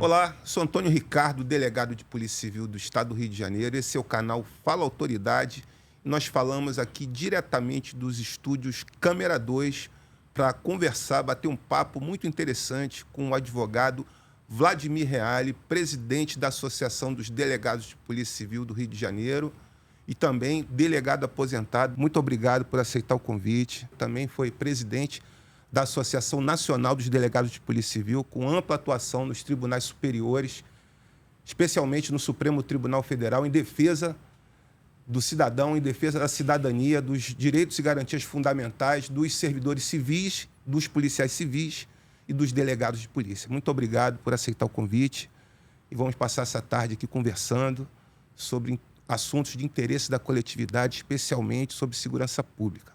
Olá, sou Antônio Ricardo, delegado de Polícia Civil do Estado do Rio de Janeiro. Esse é o canal Fala Autoridade. Nós falamos aqui diretamente dos estúdios Câmera 2 para conversar, bater um papo muito interessante com o advogado Vladimir Reale, presidente da Associação dos Delegados de Polícia Civil do Rio de Janeiro e também delegado aposentado. Muito obrigado por aceitar o convite. Também foi presidente da Associação Nacional dos Delegados de Polícia Civil, com ampla atuação nos tribunais superiores, especialmente no Supremo Tribunal Federal, em defesa do cidadão, em defesa da cidadania, dos direitos e garantias fundamentais dos servidores civis, dos policiais civis e dos delegados de polícia. Muito obrigado por aceitar o convite e vamos passar essa tarde aqui conversando sobre assuntos de interesse da coletividade, especialmente sobre segurança pública.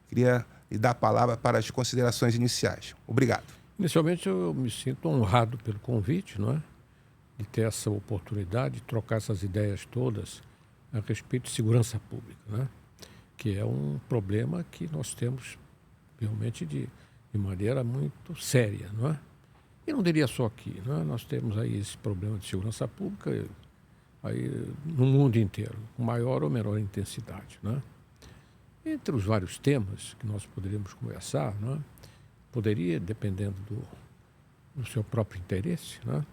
Queria lhe dar a palavra para as considerações iniciais. Obrigado. Inicialmente, eu me sinto honrado pelo convite, não é? De ter essa oportunidade de trocar essas ideias todas a respeito de segurança pública, né? Que é um problema que nós temos realmente de maneira muito séria, não é? E não diria só aqui, não é? Nós temos aí esse problema de segurança pública aí no mundo inteiro, com maior ou menor intensidade, não é? Entre os vários temas que nós poderíamos conversar, não é? Poderia, dependendo do seu próprio interesse, não é?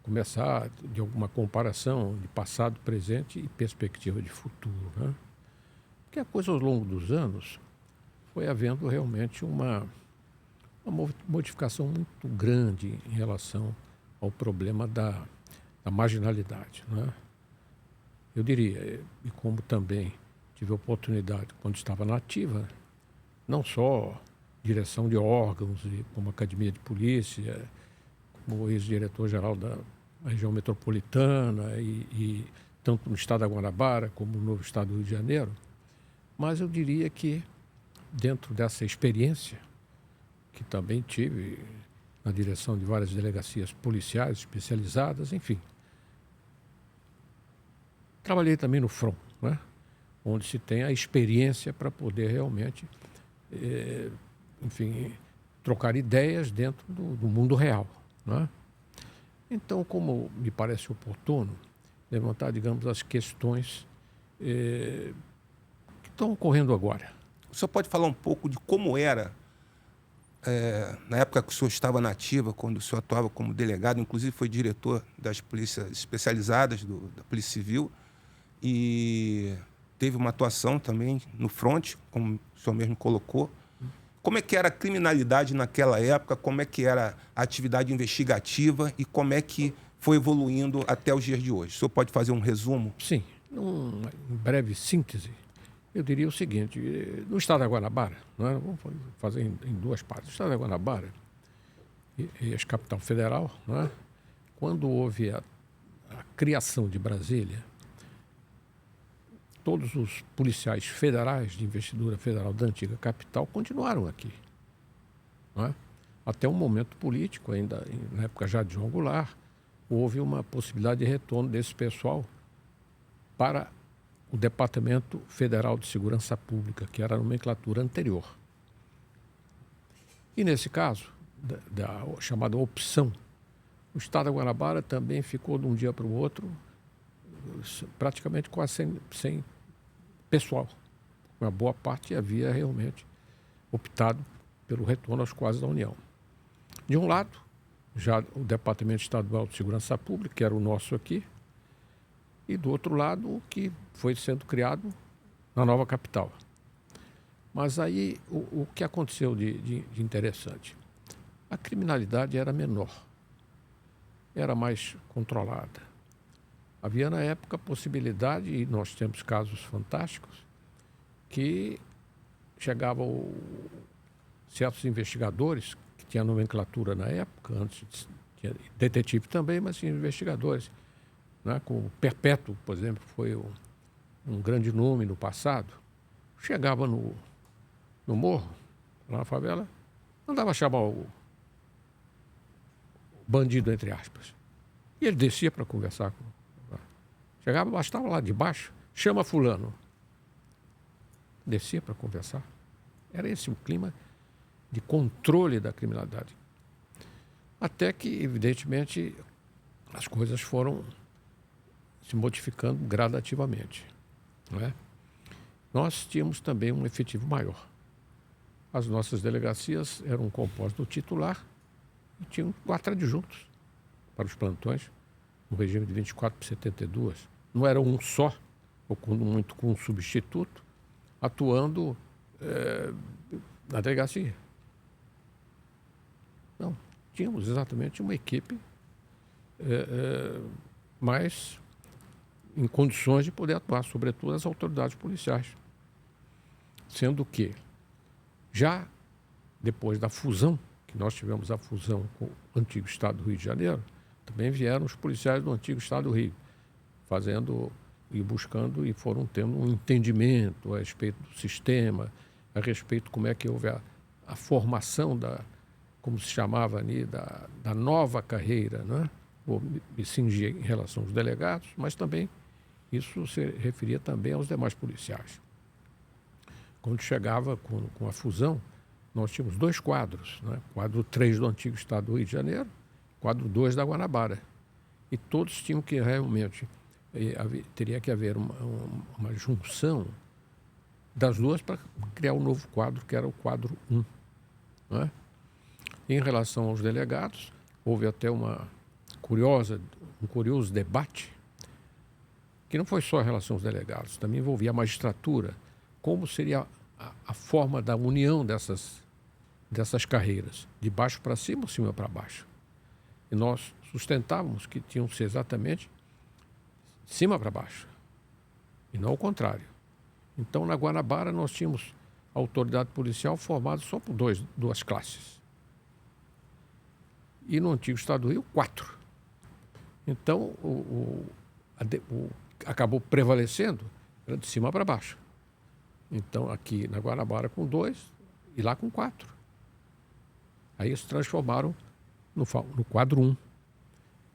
Começar de alguma comparação de passado, presente e perspectiva de futuro, né? Porque a coisa ao longo dos anos foi havendo realmente uma modificação muito grande em relação ao problema da marginalidade, né? Eu diria, e como também tive a oportunidade, quando estava na ativa, não só direção de órgãos, como Academia de Polícia, como ex-diretor-geral da região metropolitana, e tanto no estado da Guanabara como no novo estado do Rio de Janeiro, mas eu diria que dentro dessa experiência, que também tive na direção de várias delegacias policiais especializadas, enfim, trabalhei também no FROM, né? Onde se tem a experiência para poder realmente, enfim, trocar ideias dentro do mundo real, né? Então, como me parece oportuno levantar, digamos, as questões que estão ocorrendo agora. O senhor pode falar um pouco de como era, na época que o senhor estava na ativa, quando o senhor atuava como delegado, inclusive foi diretor das polícias especializadas da Polícia Civil e teve uma atuação também no front, como o senhor mesmo colocou. Como é que era a criminalidade naquela época, como é que era a atividade investigativa e como é que foi evoluindo até os dias de hoje? O senhor pode fazer um resumo? Sim, em breve síntese, eu diria o seguinte: no estado da Guanabara, não é? Vamos fazer em duas partes. No estado da Guanabara, e a capital federal, não é? Quando houve a criação de Brasília, todos os policiais federais de investidura federal da antiga capital continuaram aqui, não é? Até um momento político, ainda na época já de João Goulart, houve uma possibilidade de retorno desse pessoal para o Departamento Federal de Segurança Pública, que era a nomenclatura anterior. E nesse caso, da chamada opção, o estado da Guanabara também ficou de um dia para o outro praticamente quase sem pessoal. Uma boa parte havia realmente optado pelo retorno aos quadros da União. De um lado, já o Departamento Estadual de Segurança Pública, que era o nosso aqui, e do outro lado, o que foi sendo criado na nova capital. Mas aí, o que aconteceu de interessante? A criminalidade era menor, era mais controlada. Havia na época a possibilidade, e nós temos casos fantásticos, que chegavam certos investigadores, que tinha nomenclatura na época, antes tinha detetive também, mas tinha investigadores, né? Como o Perpétuo, por exemplo, foi um grande nome no passado, chegava no morro, lá na favela, mandava chamar o bandido, entre aspas, e ele descia para conversar com. Chegava, bastava lá de baixo, chama fulano. Descia para conversar. Era esse o clima de controle da criminalidade. Até que, evidentemente, as coisas foram se modificando gradativamente, não é? Nós tínhamos também um efetivo maior. As nossas delegacias eram compostas do titular e tinham 4 adjuntos para os plantões, no regime de 24 por 72. Não era um só, ou quando muito com um substituto, atuando na delegacia. Não, tínhamos exatamente uma equipe mais em condições de poder atuar, sobretudo as autoridades policiais. Sendo que, já depois da fusão, que nós tivemos a fusão com o antigo Estado do Rio de Janeiro, também vieram os policiais do antigo Estado do Rio, fazendo e buscando, e foram tendo um entendimento a respeito do sistema, a respeito de como é que houve a formação como se chamava ali, da nova carreira, né? Vou me cingir em relação aos delegados, mas também isso se referia também aos demais policiais. Quando chegava com a fusão, nós tínhamos 2 quadros, né? Quadro 3 do antigo Estado do Rio de Janeiro, quadro 2 da Guanabara. E todos tinham que realmente, teria que haver uma junção das duas para criar um novo quadro, que era o quadro 1. Né? Em relação aos delegados, houve até um curioso debate, que não foi só em relação aos delegados, também envolvia a magistratura, como seria a forma da união dessas carreiras, de baixo para cima ou cima para baixo. E nós sustentávamos que tinham que ser exatamente de cima para baixo, e não o contrário. Então, na Guanabara, nós tínhamos a autoridade policial formada só por 2 classes. E no antigo Estado do Rio, 4. Então, acabou prevalecendo, era de cima para baixo. Então, aqui na Guanabara com 2 e lá com 4. Aí eles transformaram no quadro 1,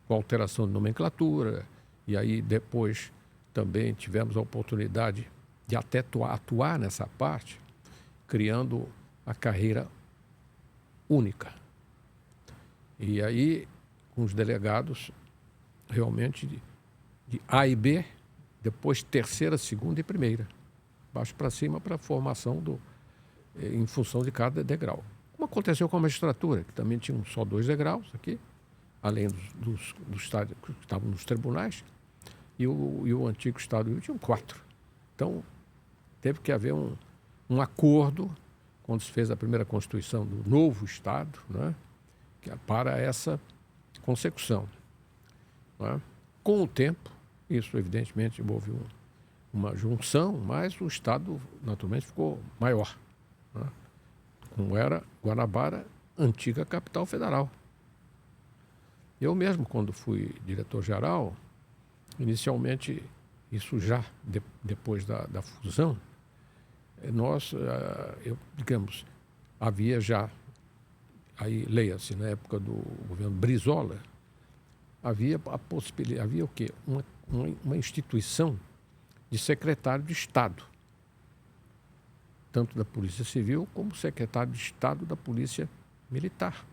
com alteração de nomenclatura, e aí depois também tivemos a oportunidade de até atuar nessa parte, criando a carreira única. E aí, com os delegados, realmente de A e B, depois terceira, segunda e primeira. Baixo para cima para a formação em função de cada degrau. Como aconteceu com a magistratura, que também tinham só 2 degraus aqui, além dos estados que estavam nos tribunais, e o antigo Estado do Rio tinha 4. Então, teve que haver um acordo, quando se fez a primeira Constituição do novo Estado, né, para essa consecução. Né? Com o tempo, isso evidentemente houve uma junção, mas o Estado naturalmente ficou maior, né? Como era Guanabara, antiga capital federal. Eu mesmo, quando fui diretor-geral, inicialmente, isso já depois da fusão, digamos, havia já, aí leia-se, na época do governo Brizola, havia a possibilidade, havia o quê? Uma instituição de secretário de Estado, tanto da Polícia Civil como secretário de Estado da Polícia Militar.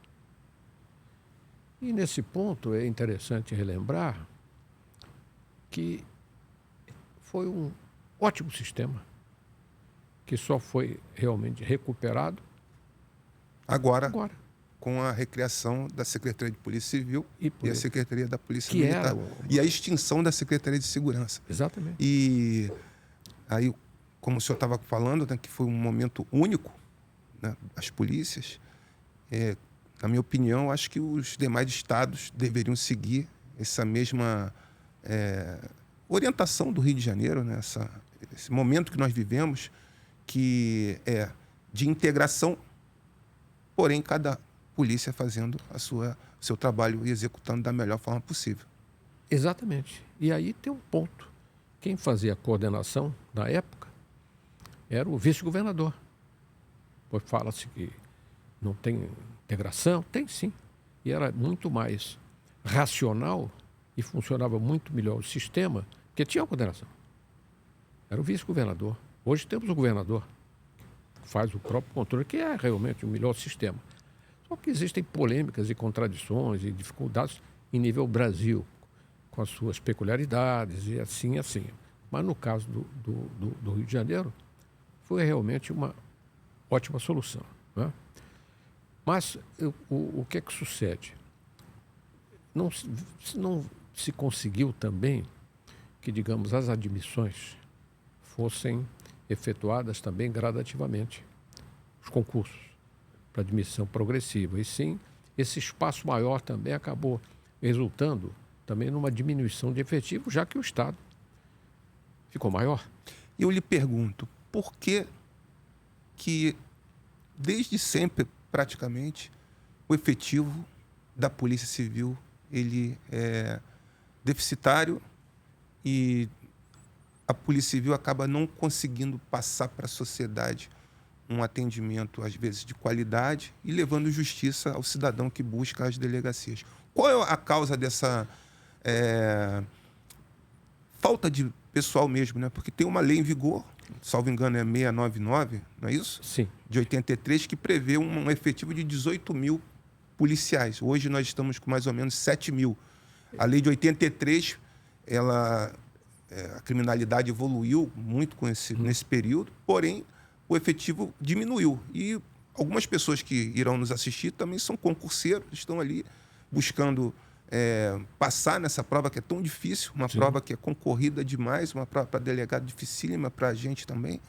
E nesse ponto é interessante relembrar que foi um ótimo sistema, que só foi realmente recuperado agora. Com a recriação da Secretaria de Polícia Civil e a Secretaria da Polícia Militar. E a extinção da Secretaria de Segurança. Exatamente. E aí, como o senhor estava falando, né, que foi um momento único, né, as polícias, na minha opinião, acho que os demais estados deveriam seguir essa mesma orientação do Rio de Janeiro, né, esse momento que nós vivemos, que é de integração, porém cada polícia fazendo seu trabalho e executando da melhor forma possível. Exatamente. E aí tem um ponto. Quem fazia a coordenação na época era o vice-governador. Pois fala-se que não tem integração. Tem sim. E era muito mais racional e funcionava muito melhor o sistema, porque tinha a coordenação. Era o vice-governador. Hoje temos o governador, que faz o próprio controle, que é realmente o melhor sistema. Só que existem polêmicas e contradições e dificuldades em nível Brasil, com as suas peculiaridades e assim. Mas no caso do Rio de Janeiro, foi realmente uma ótima solução, né? Mas o que é que sucede? Não se conseguiu também que, digamos, as admissões fossem efetuadas também gradativamente, os concursos para admissão progressiva. E sim, esse espaço maior também acabou resultando também numa diminuição de efetivo, já que o Estado ficou maior. Eu lhe pergunto, por que desde sempre, praticamente, o efetivo da Polícia Civil ele é deficitário e a Polícia Civil acaba não conseguindo passar para a sociedade um atendimento, às vezes, de qualidade e levando justiça ao cidadão que busca as delegacias? Qual é a causa dessa falta de pessoal mesmo, né? Porque tem uma lei em vigor, salvo engano é 699, não é isso? Sim. De 83, que prevê um efetivo de 18 mil policiais. Hoje nós estamos com mais ou menos 7 mil. A lei de 83, a criminalidade evoluiu muito nesse período, porém o efetivo diminuiu. E algumas pessoas que irão nos assistir também são concurseiros, estão ali buscando passar nessa prova que é tão difícil, uma Sim. prova que é concorrida demais, uma prova para delegado dificílima para a gente também.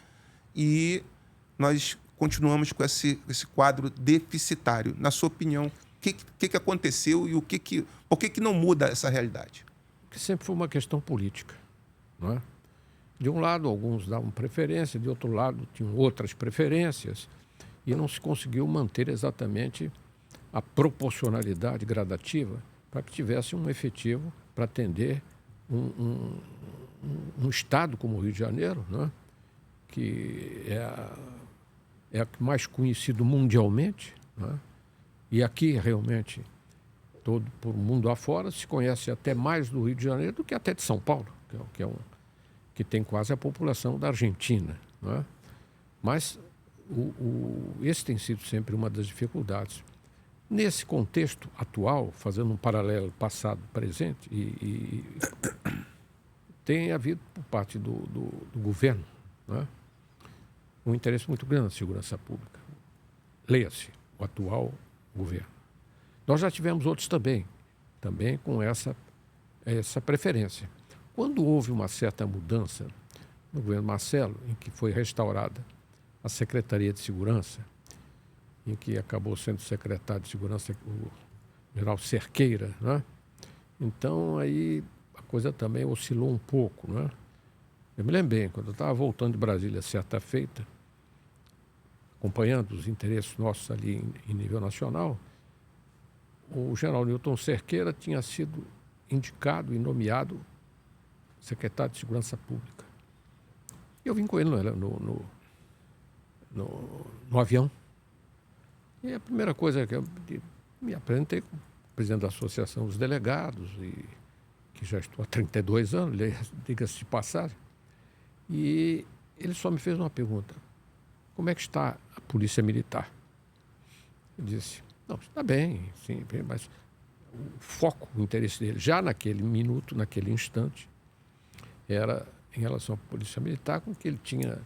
E nós continuamos com esse quadro deficitário. Na sua opinião, o que aconteceu e por que não muda essa realidade? Que sempre foi uma questão política, não é? De um lado, alguns davam preferência, de outro lado, tinham outras preferências, e não se conseguiu manter exatamente a proporcionalidade gradativa para que tivesse um efetivo para atender um estado como o Rio de Janeiro, né? Que é mais conhecido mundialmente, né? E aqui realmente, todo por mundo afora, se conhece até mais do Rio de Janeiro do que até de São Paulo, que tem quase a população da Argentina, né? Mas esse tem sido sempre uma das dificuldades. Nesse contexto atual, fazendo um paralelo passado-presente, tem havido por parte do governo, né, um interesse muito grande na segurança pública. Leia-se, o atual governo. Nós já tivemos outros também com essa preferência. Quando houve uma certa mudança no governo Marcelo, em que foi restaurada a Secretaria de Segurança, em que acabou sendo secretário de Segurança o general Cerqueira, né? Então aí a coisa também oscilou um pouco, né? Eu me lembro bem, quando eu estava voltando de Brasília certa feita, acompanhando os interesses nossos ali em nível nacional, o general Newton Cerqueira tinha sido indicado e nomeado secretário de Segurança Pública. E eu vim com ele no avião. E a primeira coisa que eu me apresentei com o presidente da Associação dos Delegados, que já estou há 32 anos, diga-se de passagem, e ele só me fez uma pergunta: como é que está a Polícia Militar? Eu disse: não, está bem, sim, bem, mas o foco, o interesse dele, já naquele minuto, naquele instante, era em relação à Polícia Militar, com que ele tinha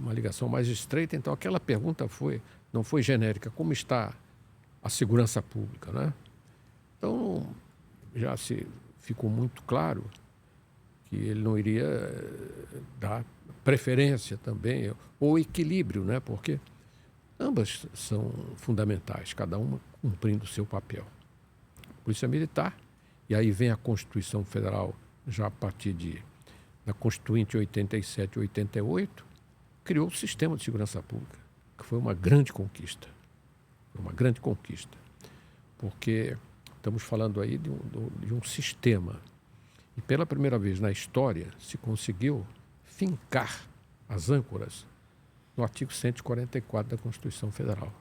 uma ligação mais estreita. Então aquela pergunta não foi genérica: como está a segurança pública, né? Então já ficou muito claro que ele não iria dar preferência também, ou equilíbrio, né? Porque ambas são fundamentais, cada uma cumprindo o seu papel. Polícia Militar, e aí vem a Constituição Federal, já a partir da Constituinte 87 e 88, criou o Sistema de Segurança Pública, que foi uma grande conquista. Foi uma grande conquista, porque estamos falando aí de um sistema. E pela primeira vez na história se conseguiu fincar as âncoras no artigo 144 da Constituição Federal.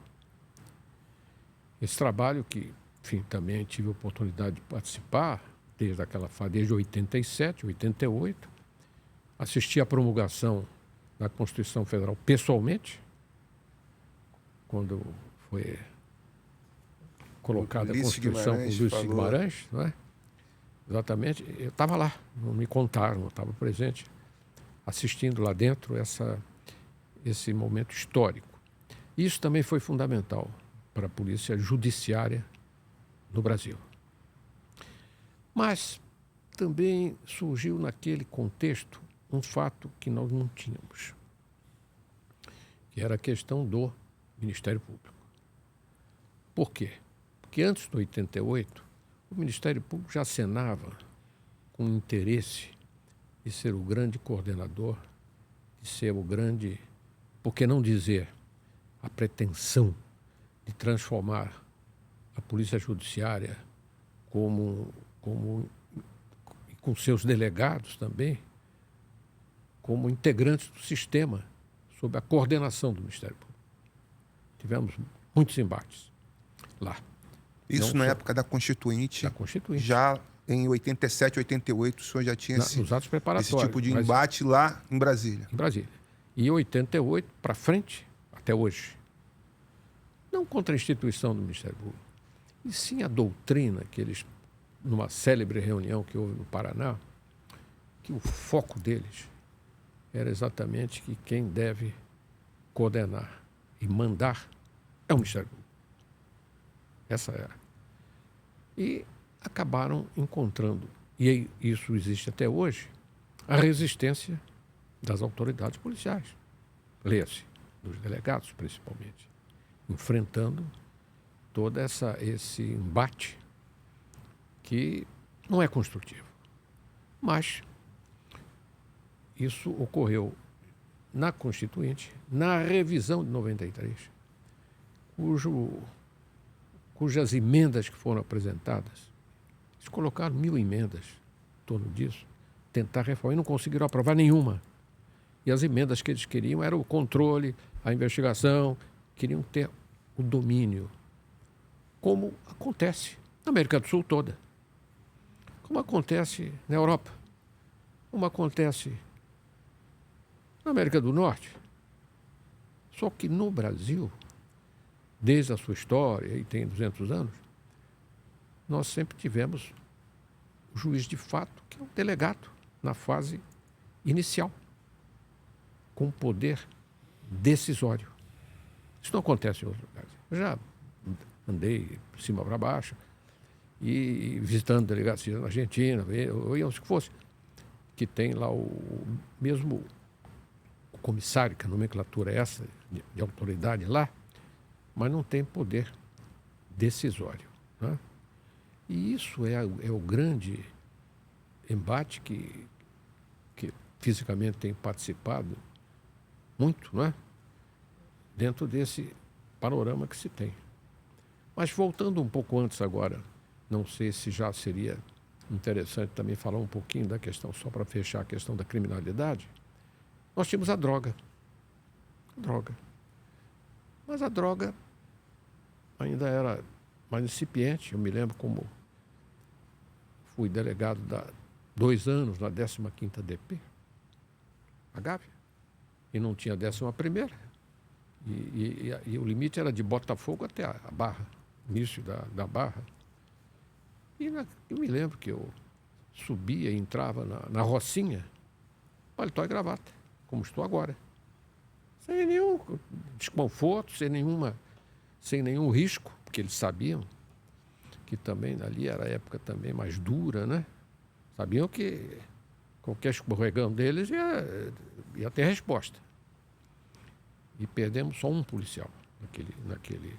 Esse trabalho que, enfim, também tive a oportunidade de participar desde 87, 88, assisti à promulgação da Constituição Federal pessoalmente, quando foi colocada a Constituição com Luiz Guimarães, não é? Exatamente. Eu estava lá, não me contaram, eu estava presente, assistindo lá dentro esse momento histórico. Isso também foi fundamental para a polícia judiciária no Brasil. Mas também surgiu naquele contexto um fato que nós não tínhamos, que era a questão do Ministério Público. Por quê? Porque antes de 88, o Ministério Público já acenava com interesse de ser o grande coordenador, de ser o grande, por que não dizer, a pretensão de transformar a Polícia Judiciária com seus delegados também, como integrantes do sistema, sob a coordenação do Ministério Público. Tivemos muitos embates lá. Isso Não na só época da Constituinte. da Constituinte. Já em 87, 88, o senhor já tinha Nos atos preparatórios. esse tipo de mas- embate lá em Brasília. em Brasília. E em 88 para frente, até hoje. Não contra a instituição do Ministério Público, e sim a doutrina que eles, numa célebre reunião que houve no Paraná, que o foco deles era exatamente que quem deve coordenar e mandar é o Ministério Público. Essa era. E acabaram encontrando, e isso existe até hoje, a resistência das autoridades policiais. Leia-se, dos delegados principalmente, enfrentando todo esse embate que não é construtivo. Mas isso ocorreu na Constituinte, na revisão de 93, cujas emendas que foram apresentadas, eles colocaram 1000 emendas em torno disso, tentar reformar, e não conseguiram aprovar nenhuma. E as emendas que eles queriam eram o controle, a investigação, queriam ter o domínio, como acontece na América do Sul toda, como acontece na Europa, como acontece na América do Norte. Só que no Brasil, desde a sua história, e tem 200 anos, nós sempre tivemos o juiz de fato, que é o delegado, na fase inicial, com poder decisório. Isso não acontece em outros lugares. Eu já andei de cima para baixo, e visitando delegacias na Argentina, ou onde que fosse, que tem lá mesmo o comissário, que a nomenclatura é essa, de autoridade lá, mas não tem poder decisório. Né? E isso é o grande embate que fisicamente tem participado muito, não é? Dentro desse panorama que se tem. Mas voltando um pouco antes agora, não sei se já seria interessante também falar um pouquinho da questão, só para fechar a questão da criminalidade, nós tínhamos a droga. Mas a droga ainda era mais incipiente. Eu me lembro como fui delegado 2 anos na 15ª DP, a Gávea, e não tinha 11ª. E o limite era de Botafogo até a Barra, início da Barra. E eu me lembro que eu subia e entrava na Rocinha, paletó e gravata, como estou agora. Sem nenhum desconforto, sem nenhum risco, porque eles sabiam que também ali era a época também mais dura, né? Sabiam que qualquer escorregão deles ia ter resposta. E perdemos só um policial naquele.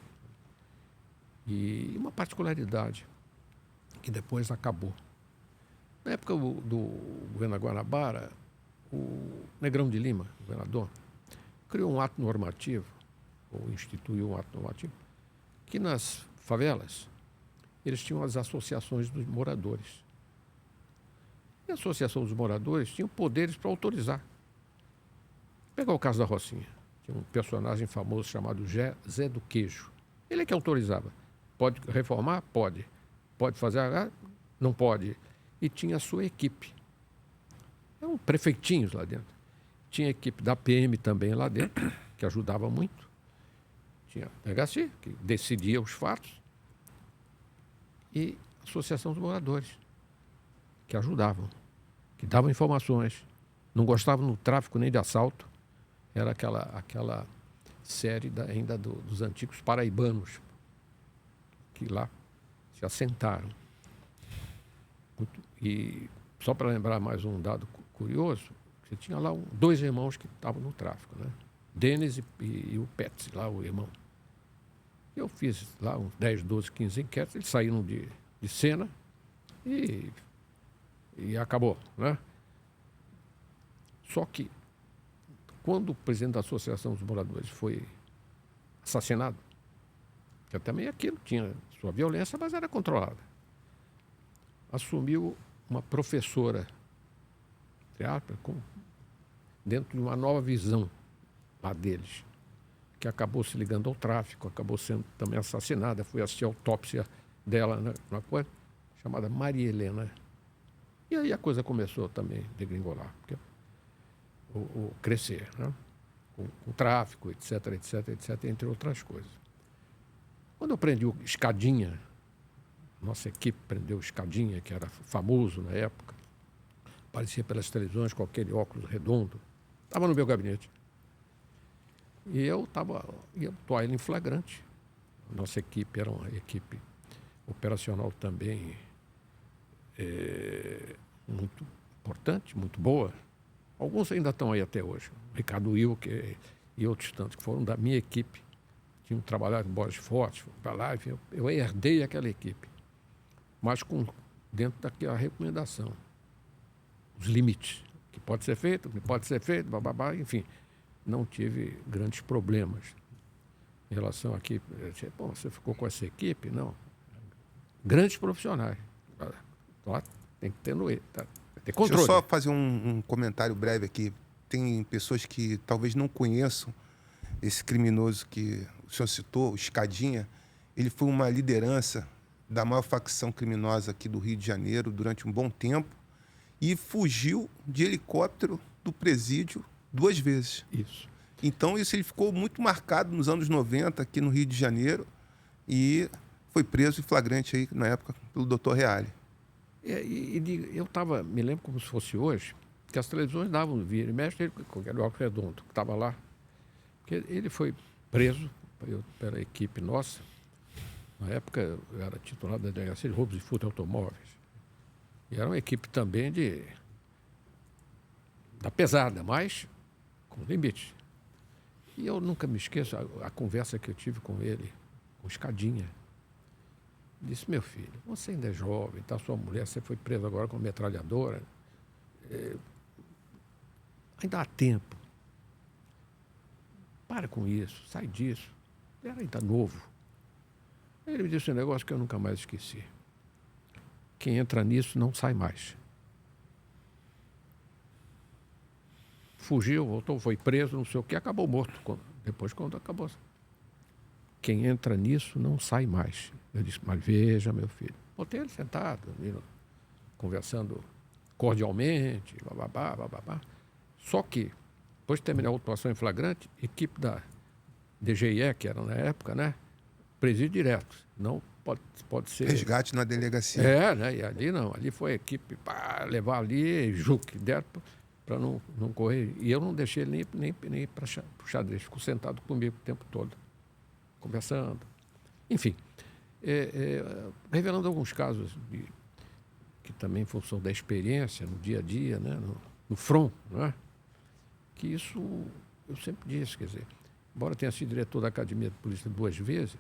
E uma particularidade que depois acabou. Na época do governo Guanabara, o Negrão de Lima, governador, criou um ato normativo, ou instituiu um ato normativo, que nas favelas eles tinham as associações dos moradores. E a associação dos moradores tinha poderes para autorizar. Pegar o caso da Rocinha. Tinha um personagem famoso chamado Zé do Queijo. Ele é que autorizava. Pode reformar? Pode. Pode fazer? Não pode. E tinha a sua equipe. Eram prefeitinhos lá dentro. Tinha a equipe da PM também lá dentro, que ajudava muito. Tinha a delegacia, que decidia os fatos. E a associação dos moradores. que ajudavam, que davam informações. Não gostavam no tráfico nem de assalto. Era aquela série ainda dos antigos paraibanos, que lá se assentaram. E só para lembrar mais um dado curioso, você tinha lá dois irmãos que estavam no tráfico, né? Denis e o Pets, lá o irmão. Eu fiz lá uns 10, 12, 15 enquetes, eles saíram de cena e acabou, né? Só que, quando o presidente da Associação dos Moradores foi assassinado, que também aquilo tinha sua violência, mas era controlada, assumiu uma professora, dentro de uma nova visão lá deles, que acabou se ligando ao tráfico, acabou sendo também assassinada. Fui assistir a autópsia dela, né, uma coisa chamada Maria Helena. E aí a coisa começou também a degringolar, porque o crescer, né? O tráfico, etc, entre outras coisas. Quando eu prendi o Escadinha, nossa equipe prendeu o Escadinha, que era famoso na época, aparecia pelas televisões com aquele óculos redondo, estava no meu gabinete. E eu ia atuar ele em flagrante. Nossa equipe era uma equipe operacional também muito importante, muito boa. Alguns ainda estão aí até hoje. Ricardo Wilke e outros tantos que foram da minha equipe. Tinham trabalhado em Boas Fortes, para lá, enfim, eu herdei aquela equipe. Mas dentro daquela recomendação. Os limites. O que pode ser feito, o que pode ser feito, bababá, enfim. Não tive grandes problemas em relação à equipe. Bom, você ficou com essa equipe? Não. Grandes profissionais. Lá tem que ter controle. Deixa eu só fazer um comentário breve aqui. Tem pessoas que talvez não conheçam esse criminoso que o senhor citou, o Escadinha. Ele foi uma liderança da maior facção criminosa aqui do Rio de Janeiro durante um bom tempo e fugiu de helicóptero do presídio 2 vezes. Isso. Então, ele ficou muito marcado nos anos 90 aqui no Rio de Janeiro e foi preso em flagrante aí, na época, pelo Dr. Reale. Eu me lembro como se fosse hoje, que as televisões davam vira e mexe ele com aquele óculos redondo que estava lá. Porque ele foi preso pela equipe nossa. Na época, eu era titular da Delegacia de Roubos e Furto de Automóveis. E era uma equipe também da pesada, mas com limites. E eu nunca me esqueço a conversa que eu tive com ele, com o Escadinha. Disse, meu filho, você ainda é jovem, tá? Sua mulher, você foi preso agora com metralhadora. Ainda há tempo. Para com isso, sai disso. Ele era ainda novo. Ele me disse um negócio que eu nunca mais esqueci. Quem entra nisso não sai mais. Fugiu, voltou, foi preso, não sei o que, acabou morto. Depois, quando acabou. Quem entra nisso não sai mais. Eu disse, mas veja, meu filho. Botei ele sentado, conversando cordialmente, bababá. Só que, depois de terminar a autuação em flagrante, equipe da DGIE, que era na época, né? Presídio direto. Não pode ser... Resgate na delegacia. Né? E ali não. Ali foi a equipe para levar ali, juque, direto para não correr. E eu não deixei ele nem para o xadrez. Ficou sentado comigo o tempo todo, conversando. Enfim, revelando alguns casos que também, em função da experiência, no dia a dia, né? no front, não é? Que isso, eu sempre disse, quer dizer, embora tenha sido diretor da Academia de Polícia 2 vezes,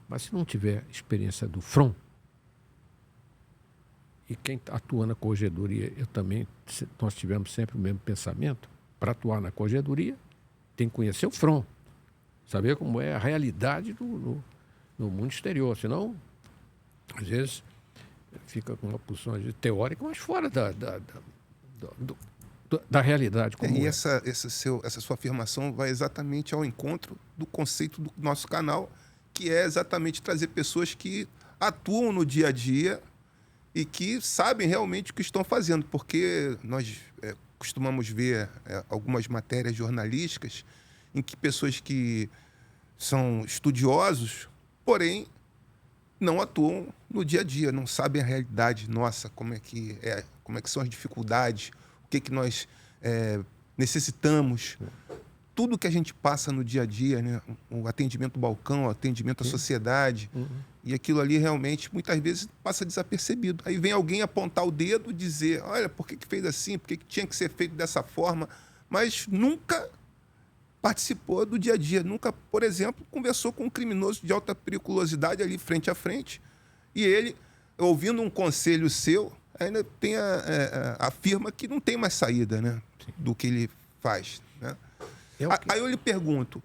mas se não tiver experiência do front, e quem atua na corregedoria, nós tivemos sempre o mesmo pensamento, para atuar na corregedoria, tem que conhecer o front, saber como é a realidade no mundo exterior, senão, às vezes, fica com uma posição teórica, mas fora da realidade. E essa sua afirmação vai exatamente ao encontro do conceito do nosso canal, que é exatamente trazer pessoas que atuam no dia a dia e que sabem realmente o que estão fazendo, porque nós costumamos ver algumas matérias jornalísticas em que pessoas que são estudiosos, porém não atuam no dia a dia, não sabem a realidade nossa, como é que são as dificuldades, o que que nós necessitamos. Tudo que a gente passa no dia a dia, né? O atendimento ao balcão, o atendimento à sociedade, e aquilo ali realmente, muitas vezes, passa desapercebido. Aí vem alguém apontar o dedo e dizer, olha, por que que fez assim, por que que tinha que ser feito dessa forma, mas nunca participou do dia a dia, nunca, por exemplo, conversou com um criminoso de alta periculosidade ali frente a frente, e ele, ouvindo um conselho seu, ainda afirma que não tem mais saída, né, do que ele faz, né? Aí eu lhe pergunto,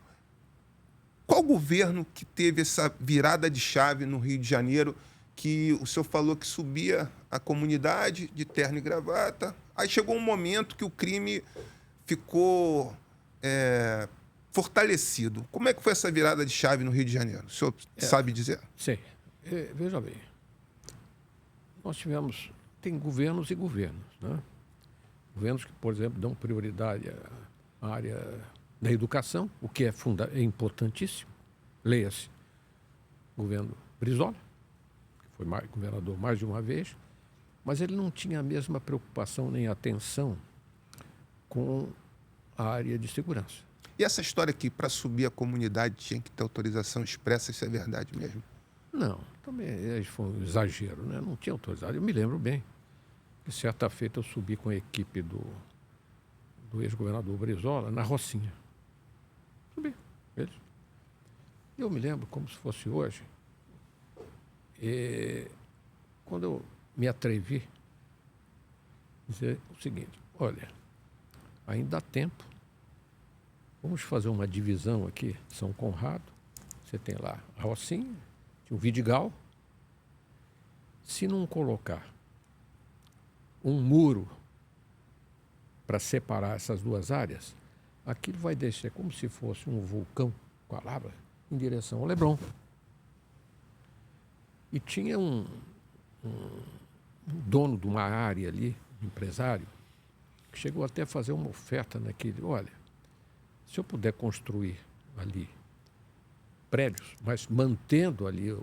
qual governo que teve essa virada de chave no Rio de Janeiro, que o senhor falou que subia a comunidade de terno e gravata, aí chegou um momento que o crime ficou fortalecido. Como é que foi essa virada de chave no Rio de Janeiro? O senhor sabe dizer? Sim. Veja bem, nós tem governos e governos, né? Governos que, por exemplo, dão prioridade à área da educação, o que é importantíssimo. Leia-se, governo Brizola, que foi governador mais de uma vez, mas ele não tinha a mesma preocupação nem atenção com a área de segurança. E essa história que para subir a comunidade tinha que ter autorização expressa, isso é verdade mesmo? Não, também foi um exagero, né? Não tinha autorizado. Eu me lembro bem que certa feita eu subi com a equipe do ex-governador Brizola na Rocinha. Subi, eles. Eu me lembro como se fosse hoje, quando eu me atrevi a dizer o seguinte, olha, ainda há tempo, vamos fazer uma divisão aqui, São Conrado, você tem lá a Rocinha, tinha o Vidigal, se não colocar um muro para separar essas duas áreas, aquilo vai descer como se fosse um vulcão com a lava em direção ao Leblon. E tinha um dono de uma área ali, um empresário, que chegou até a fazer uma oferta naquele, olha, se eu puder construir ali prédios, mas mantendo ali,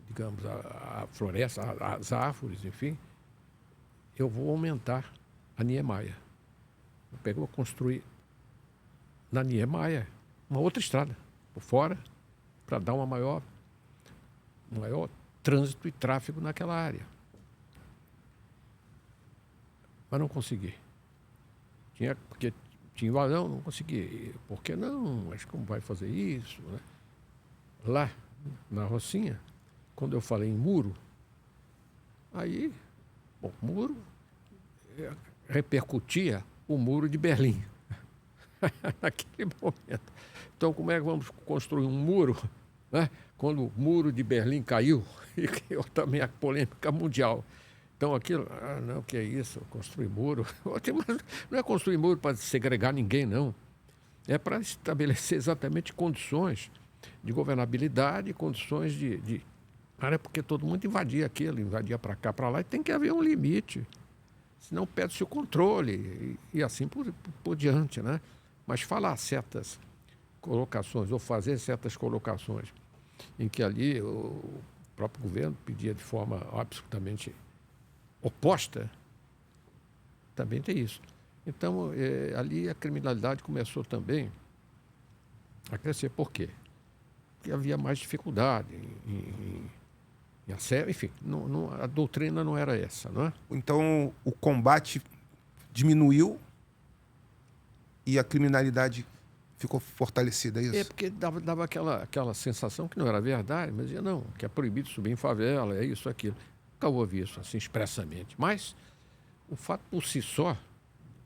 digamos, a floresta, as árvores, enfim, eu vou aumentar a Niemeyer. Eu pegou a construir na Niemeyer uma outra estrada, por fora, para dar um maior trânsito e tráfego naquela área. Mas não consegui. Porque tinha invasão, não consegui. Por que não? Mas como vai fazer isso? Né? Lá, na Rocinha, quando eu falei em muro, aí, bom, muro repercutia o muro de Berlim. Naquele momento. Então, como é que vamos construir um muro, né? Quando o muro de Berlim caiu e criou também a polêmica mundial? Então, aquilo, não, que é isso, construir muro. Não é construir muro para segregar ninguém, não. É para estabelecer exatamente condições de governabilidade, condições de porque todo mundo invadia aquilo, invadia para cá, para lá, e tem que haver um limite. Senão perde-se o controle e assim por diante, né? Mas falar certas colocações ou fazer certas colocações em que ali o próprio governo pedia de forma absolutamente oposta, também tem isso. Então, ali a criminalidade começou também a crescer. Por quê? Porque havia mais dificuldade em acesso, enfim, a doutrina não era essa, não é? Então, o combate diminuiu e a criminalidade ficou fortalecida, é isso? É porque dava aquela sensação que não era verdade, mas dizia, não, que é proibido subir em favela, é isso, aquilo. Nunca houve isso assim expressamente. Mas o fato por si só,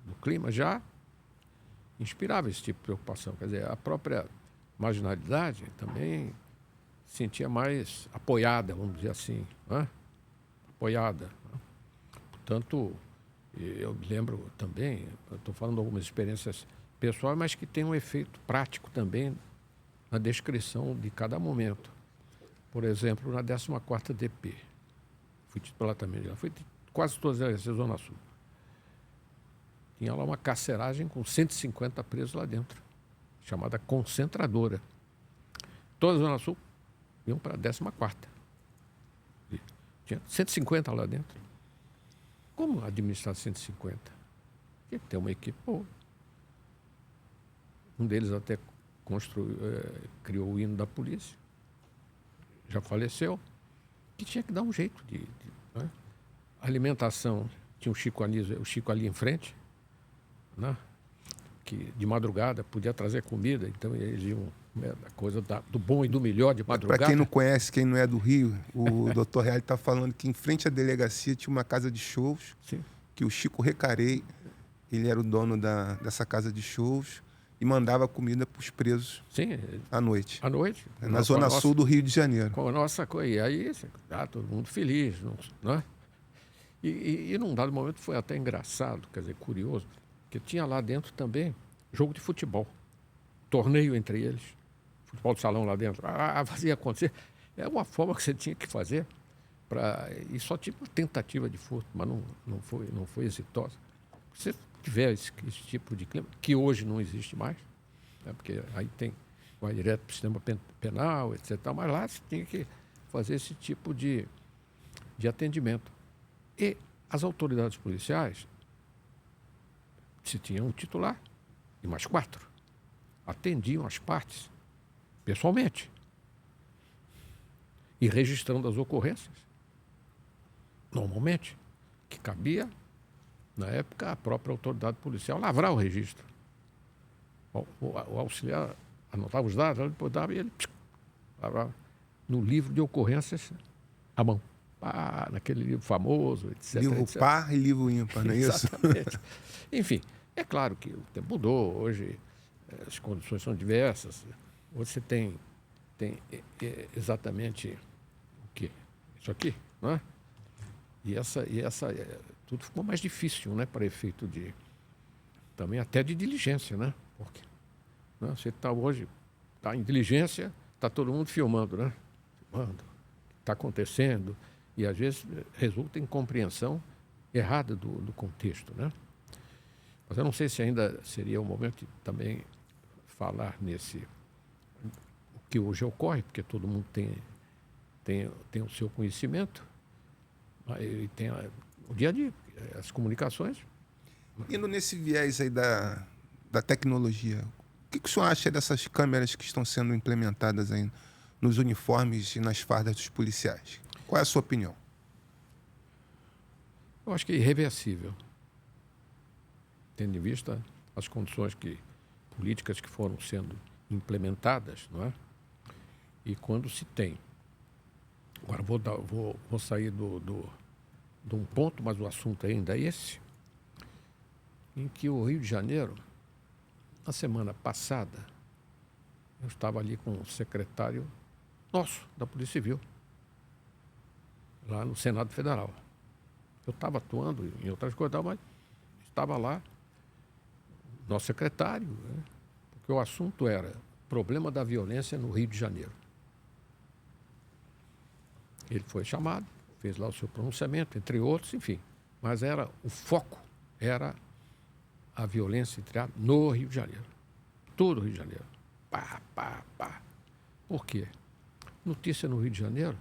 do clima, já inspirava esse tipo de preocupação. Quer dizer, a própria marginalidade também sentia mais apoiada, vamos dizer assim, né? Apoiada. Né? Portanto, eu me lembro também, estou falando de algumas experiências pessoais, mas que tem um efeito prático também na descrição de cada momento. Por exemplo, na 14ª DP, fui titular também, já fui quase todas as Zona Sul. Tinha lá uma carceragem com 150 presos lá dentro, chamada concentradora. Toda a Zona Sul iam para a 14ª. Tinha 150 lá dentro. Como administrar 150? Tinha que ter uma equipe boa. Um deles até criou o hino da polícia. Já faleceu. Que tinha que dar um jeito né? Alimentação, tinha o Chico ali em frente, né? Que de madrugada podia trazer comida, então eles iam, né, a coisa do bom e do melhor de madrugada. Para quem não conhece, quem não é do Rio, o Dr. Reale está falando que em frente à delegacia tinha uma casa de shows, Sim. que o Chico Recarei, ele era o dono dessa casa de shows e mandava comida para os presos. Sim, à noite. À noite. Na zona sul do Rio de Janeiro. Com a nossa coisa. E aí, todo mundo feliz, não é? E num dado momento foi até engraçado, quer dizer, curioso, que tinha lá dentro também jogo de futebol. Torneio entre eles. Futebol de salão lá dentro. Fazia acontecer. É uma forma que você tinha que fazer e só tinha uma tentativa de furto, mas não foi exitosa. Se tiver esse tipo de clima, que hoje não existe mais, né, porque aí vai direto para o sistema penal, etc. Mas lá você tinha que fazer esse tipo de atendimento. E as autoridades policiais, se tinha um titular e mais 4, atendiam as partes pessoalmente e registrando as ocorrências. Normalmente, que cabia, na época, a própria autoridade policial lavrar o registro. O auxiliar anotava os dados, depois dava e ele lavrava no livro de ocorrências à mão. Naquele livro famoso, etc. Livro etc. par e livro ímpar, não é isso? Exatamente. Enfim, é claro que o tempo mudou, hoje as condições são diversas. Hoje você tem exatamente o quê? Isso aqui, não é? E essa tudo ficou mais difícil, né, para efeito também até de diligência, né? Porque você está em diligência, está todo mundo filmando, né? Filmando, o que está acontecendo. E, às vezes, resulta em compreensão errada do contexto, né? Mas eu não sei se ainda seria o momento de também falar o que hoje ocorre, porque todo mundo tem o seu conhecimento, e tem o dia a dia, as comunicações. Indo nesse viés aí da tecnologia, o que o senhor acha dessas câmeras que estão sendo implementadas aí nos uniformes e nas fardas dos policiais? Qual é a sua opinião? Eu acho que é irreversível, tendo em vista as condições políticas que foram sendo implementadas, não é? E quando se tem. Agora vou sair de um ponto, mas o assunto ainda é esse, em que o Rio de Janeiro, na semana passada, eu estava ali com o secretário nosso, da Polícia Civil, lá no Senado Federal. Eu estava atuando em outras coisas, mas estava lá nosso secretário, né? Porque o assunto era problema da violência no Rio de Janeiro. Ele foi chamado, fez lá o seu pronunciamento, entre outros, enfim. Mas o foco era a violência no Rio de Janeiro. Todo o Rio de Janeiro. Pá. Por quê? Notícia no Rio de Janeiro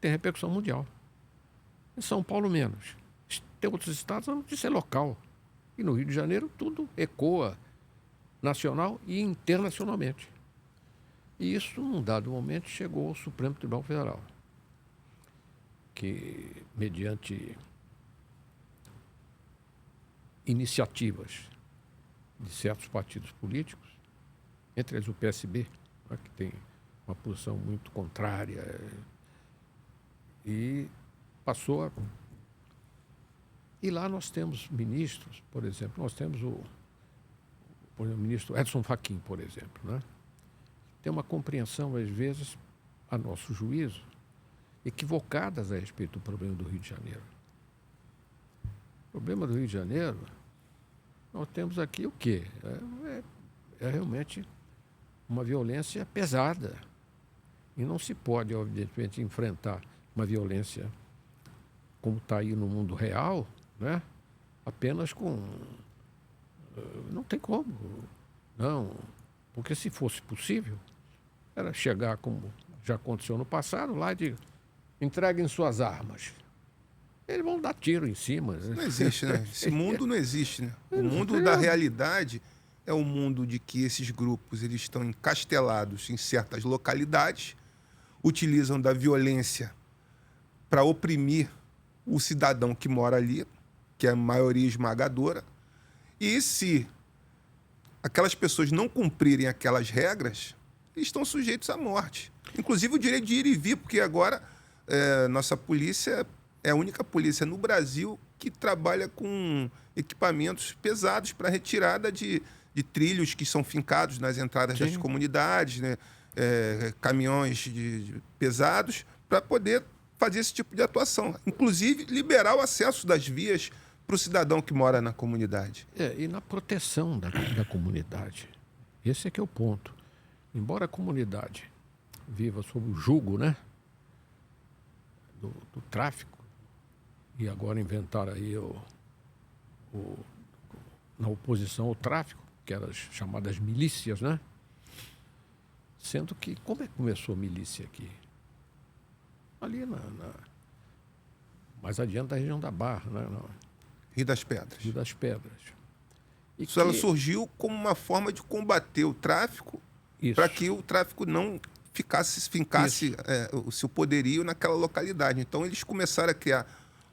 tem repercussão mundial. Em São Paulo, menos. Tem outros estados, a notícia é local. E no Rio de Janeiro, tudo ecoa nacional e internacionalmente. E isso, num dado momento, chegou ao Supremo Tribunal Federal, que, mediante iniciativas de certos partidos políticos, entre eles o PSB, né, que tem uma posição muito contrária, e passou a... E lá nós temos ministros, por exemplo, nós temos o ministro Edson Fachin, por exemplo, né? Tem uma compreensão, às vezes, a nosso juízo, equivocadas a respeito do problema do Rio de Janeiro. O problema do Rio de Janeiro, nós temos aqui o quê? É realmente uma violência pesada. E não se pode, evidentemente, enfrentar uma violência como está aí no mundo real, né? Apenas com... Não tem como. Não. Porque se fosse possível, era chegar, como já aconteceu no passado, lá e entreguem suas armas. Eles vão dar tiro em cima. Não existe, né? Esse mundo não existe, né? O mundo da realidade é o mundo de que esses grupos eles estão encastelados em certas localidades, utilizam da violência para oprimir o cidadão que mora ali, que é a maioria esmagadora, e se aquelas pessoas não cumprirem aquelas regras, eles estão sujeitos à morte. Inclusive o direito de ir e vir, porque agora nossa polícia é a única polícia no Brasil que trabalha com equipamentos pesados para retirada de trilhos que são fincados nas entradas das comunidades, né? Caminhões pesados, para poder fazer esse tipo de atuação. Inclusive, liberar o acesso das vias para o cidadão que mora na comunidade. E na proteção da comunidade. Esse é que é o ponto. Embora a comunidade viva sob o jugo, né, do tráfico, e agora inventaram aí na oposição ao tráfico, que eram as chamadas milícias, né? Sendo que, como é que começou a milícia aqui? Ali mais adiante da região da Barra, né? Rio das Pedras. Rio das Pedras. Isso ela surgiu como uma forma de combater o tráfico, para que o tráfico não fincasse o seu poderio naquela localidade. Então, eles começaram a criar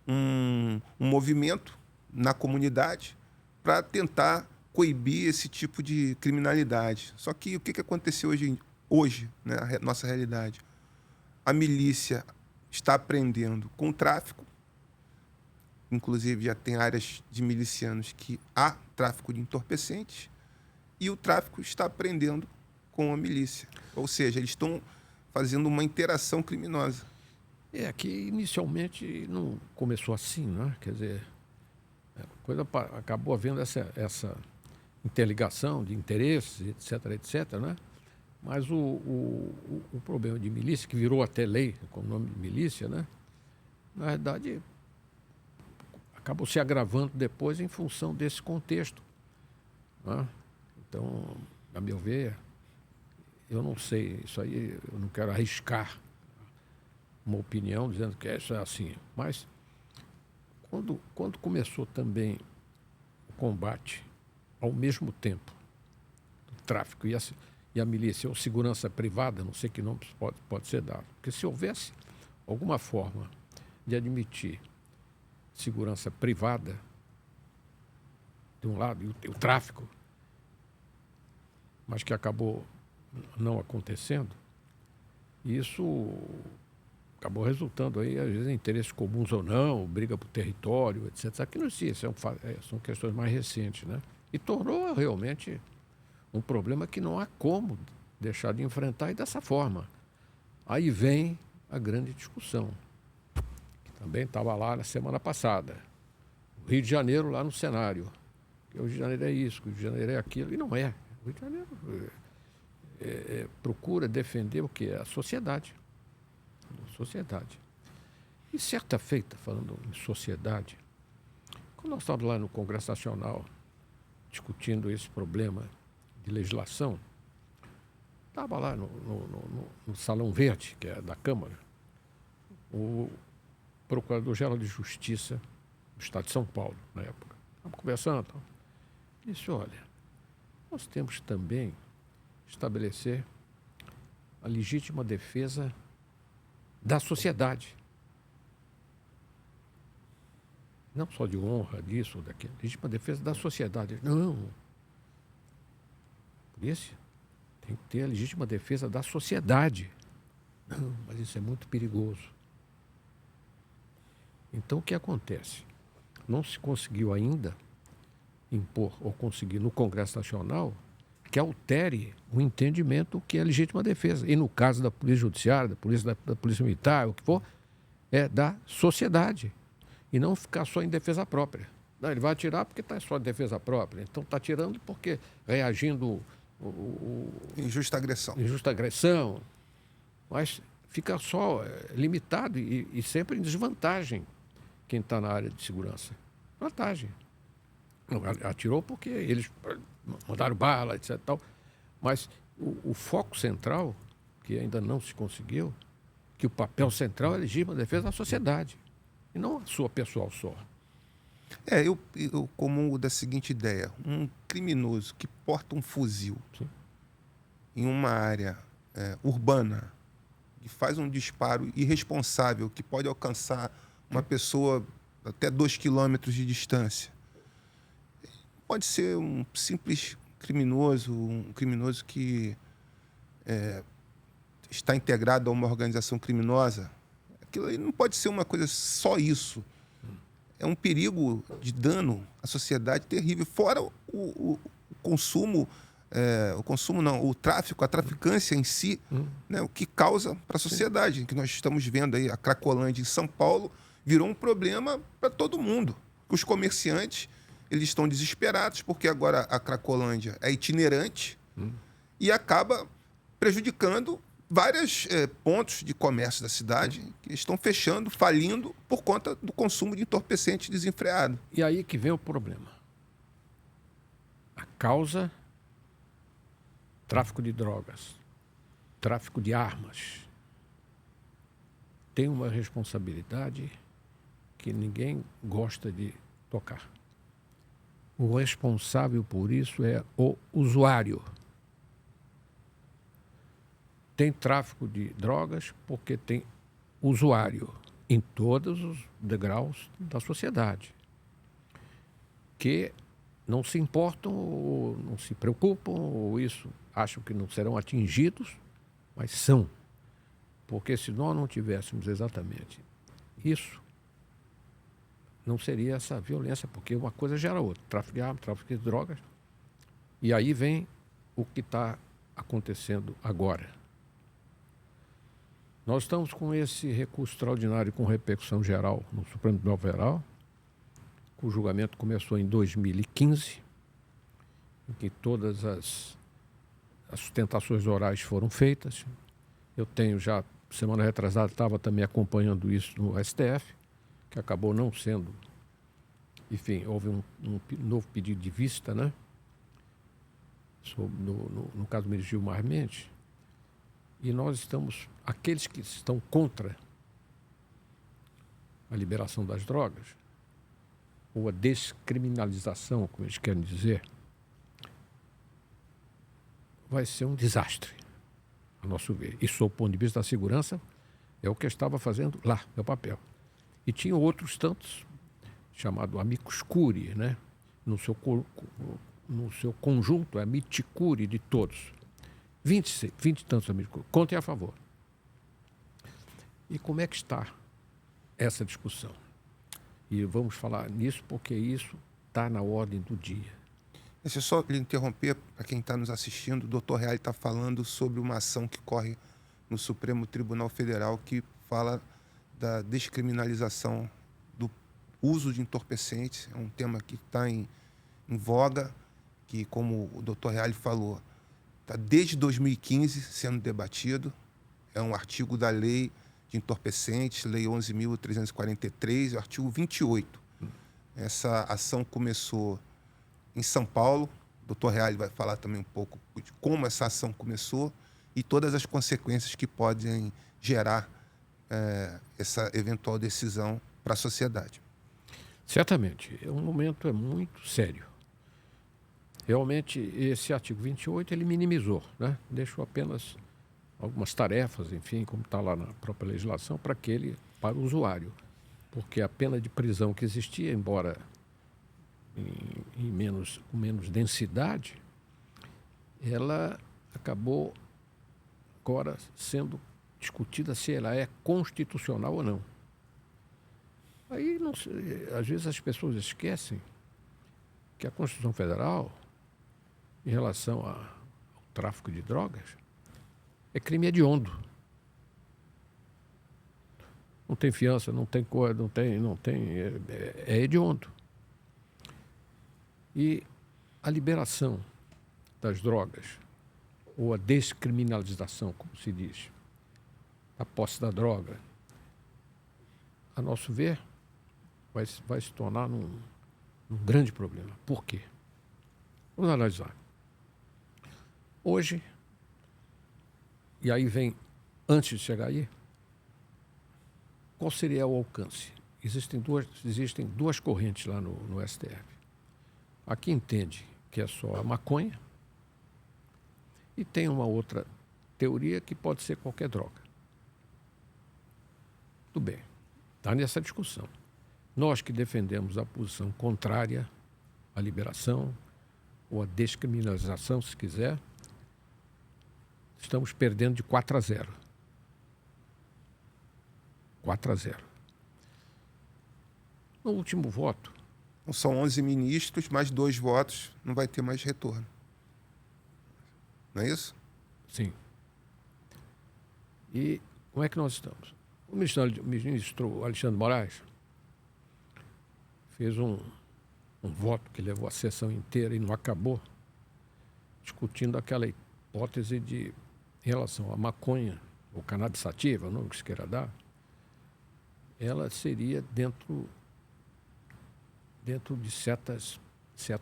um movimento na comunidade para tentar coibir esse tipo de criminalidade. Só que o que aconteceu hoje, né, a nossa realidade? A milícia está aprendendo com o tráfico, inclusive já tem áreas de milicianos que há tráfico de entorpecentes, e o tráfico está aprendendo com a milícia. Ou seja, eles estão fazendo uma interação criminosa. Que inicialmente não começou assim, né? Quer dizer, a coisa acabou havendo essa interligação de interesses, etc., né? Mas o problema de milícia, que virou até lei com o nome de milícia, né? Na verdade, acabou se agravando depois em função desse contexto, né? Então, a meu ver, eu não sei, isso aí eu não quero arriscar uma opinião dizendo que isso é assim, mas quando começou também o combate ao mesmo tempo do tráfico e a milícia ou segurança privada, não sei que nome pode ser dado, porque se houvesse alguma forma de admitir segurança privada de um lado e o tráfico, mas que acabou não acontecendo, isso acabou resultando aí, às vezes, em interesses comuns ou não, briga por território, etc. Aqui não existe, são questões mais recentes, né? E tornou realmente um problema que não há como deixar de enfrentar e dessa forma. Aí vem a grande discussão, que também estava lá na semana passada. O Rio de Janeiro lá no cenário. Que o Rio de Janeiro é isso, que o Rio de Janeiro é aquilo, e não é. O Rio de Janeiro procura defender o quê? A sociedade. E certa feita, falando em sociedade, quando nós estávamos lá no Congresso Nacional discutindo esse problema de legislação, estava lá no Salão Verde, que é da Câmara, o Procurador-Geral de Justiça do Estado de São Paulo, na época. Estávamos conversando. Disse, olha, nós temos também estabelecer a legítima defesa da sociedade. Não só de honra, disso ou daquilo. Legítima defesa da sociedade. Não. Polícia tem que ter a legítima defesa da sociedade. Não, mas isso é muito perigoso. Então, o que acontece? Não se conseguiu ainda impor ou conseguir no Congresso Nacional que altere o entendimento que é legítima defesa. E no caso da Polícia Judiciária, da Polícia Militar, o que for, é da sociedade. E não ficar só em defesa própria. Não, ele vai atirar porque está só em defesa própria. Então está atirando porque reagindo... Injusta agressão. Injusta agressão. Mas fica só limitado e sempre em desvantagem quem está na área de segurança. Vantagem. Não, atirou porque eles mandaram bala, etc. Tal. Mas o foco central, que ainda não se conseguiu, que o papel central é a legítima defesa da sociedade, e não a sua pessoal só. Eu comungo da seguinte ideia. Um criminoso que porta um fuzil Sim. em uma área urbana, que faz um disparo irresponsável, que pode alcançar uma pessoa até 2 quilômetros de distância, pode ser um simples criminoso, um criminoso que está integrado a uma organização criminosa. Aquilo aí não pode ser uma coisa só isso. É um perigo de dano à sociedade terrível. Fora o consumo, o tráfico, a traficância em si, né, o que causa para a sociedade. Que nós estamos vendo aí, a Cracolândia em São Paulo virou um problema para todo mundo. Os comerciantes, eles estão desesperados porque agora a Cracolândia é itinerante e acaba prejudicando vários pontos de comércio da cidade que estão fechando, falindo por conta do consumo de entorpecente desenfreado. E aí que vem o problema. A causa, tráfico de drogas, tráfico de armas, tem uma responsabilidade que ninguém gosta de tocar. O responsável por isso é o usuário. Tem tráfico de drogas porque tem usuário em todos os degraus da sociedade que não se importam ou não se preocupam ou acham que não serão atingidos, mas são. Porque se nós não tivéssemos exatamente isso, não seria essa violência, porque uma coisa gera outra. Tráfico de armas, tráfico de drogas. E aí vem o que está acontecendo agora. Nós estamos com esse recurso extraordinário com repercussão geral no Supremo Tribunal Federal. O julgamento começou em 2015, em que todas as sustentações orais foram feitas. Eu tenho já, semana retrasada, estava também acompanhando isso no STF, que acabou não sendo. Enfim, houve um novo pedido de vista, né? No caso do ministro Gilmar Mendes. E nós estamos, aqueles que estão contra a liberação das drogas, ou a descriminalização, como eles querem dizer, vai ser um desastre, a nosso ver. E, sob o ponto de vista da segurança, é o que eu estava fazendo lá, meu papel. E tinha outros tantos, chamado amicus curiae, né? No seu conjunto, é amicus curiae de todos. 20 e tantos amigos, contem a favor. E como é que está essa discussão? E vamos falar nisso porque isso está na ordem do dia. Deixa eu só lhe interromper, para quem está nos assistindo, o doutor Reale está falando sobre uma ação que corre no Supremo Tribunal Federal que fala da descriminalização do uso de entorpecentes. É um tema que está em voga, que, como o doutor Reale falou, está desde 2015 sendo debatido. É um artigo da lei de entorpecentes, lei 11.343, o artigo 28. Essa ação começou em São Paulo. O doutor Reale vai falar também um pouco de como essa ação começou e todas as consequências que podem gerar essa eventual decisão para a sociedade. Certamente. O momento é muito sério. Realmente, esse artigo 28, ele minimizou, né? Deixou apenas algumas tarefas, enfim, como está lá na própria legislação, para o usuário. Porque a pena de prisão que existia, embora com menos densidade, ela acabou agora sendo discutida se ela é constitucional ou não. Aí, não sei, às vezes as pessoas esquecem que a Constituição Federal, em relação ao tráfico de drogas, é crime hediondo. Não tem fiança, não tem coisa, é hediondo. E a liberação das drogas, ou a descriminalização, como se diz, a posse da droga, a nosso ver, vai se tornar um grande problema. Por quê? Vamos analisar. Hoje, e aí vem, antes de chegar aí, qual seria o alcance? Existem duas correntes lá no STF. A que entende que é só a maconha e tem uma outra teoria que pode ser qualquer droga. Tudo bem, está nessa discussão. Nós que defendemos a posição contrária à liberação ou à descriminalização, se quiser, estamos perdendo de 4-0. 4-0. No último voto... São 11 ministros, mais 2 votos, não vai ter mais retorno. Não é isso? Sim. E como é que nós estamos? O ministro Alexandre Moraes fez um voto que levou a sessão inteira e não acabou, discutindo aquela hipótese em relação à maconha, ou cannabis sativa, o nome que se queira dar, ela seria dentro de certos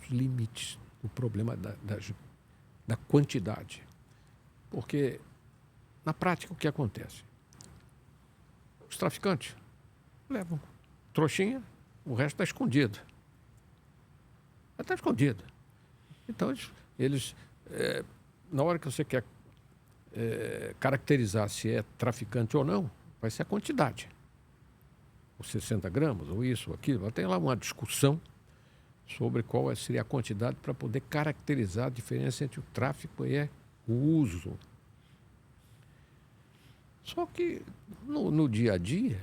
limites, o problema da quantidade. Porque, na prática, o que acontece? Os traficantes levam trouxinha, o resto está escondido. Está escondido. Então, eles na hora que você quer caracterizar se é traficante ou não, vai ser a quantidade. Os 60 gramas, ou isso, ou aquilo. Tem lá uma discussão sobre qual seria a quantidade para poder caracterizar a diferença entre o tráfico e o uso. Só que no dia a dia,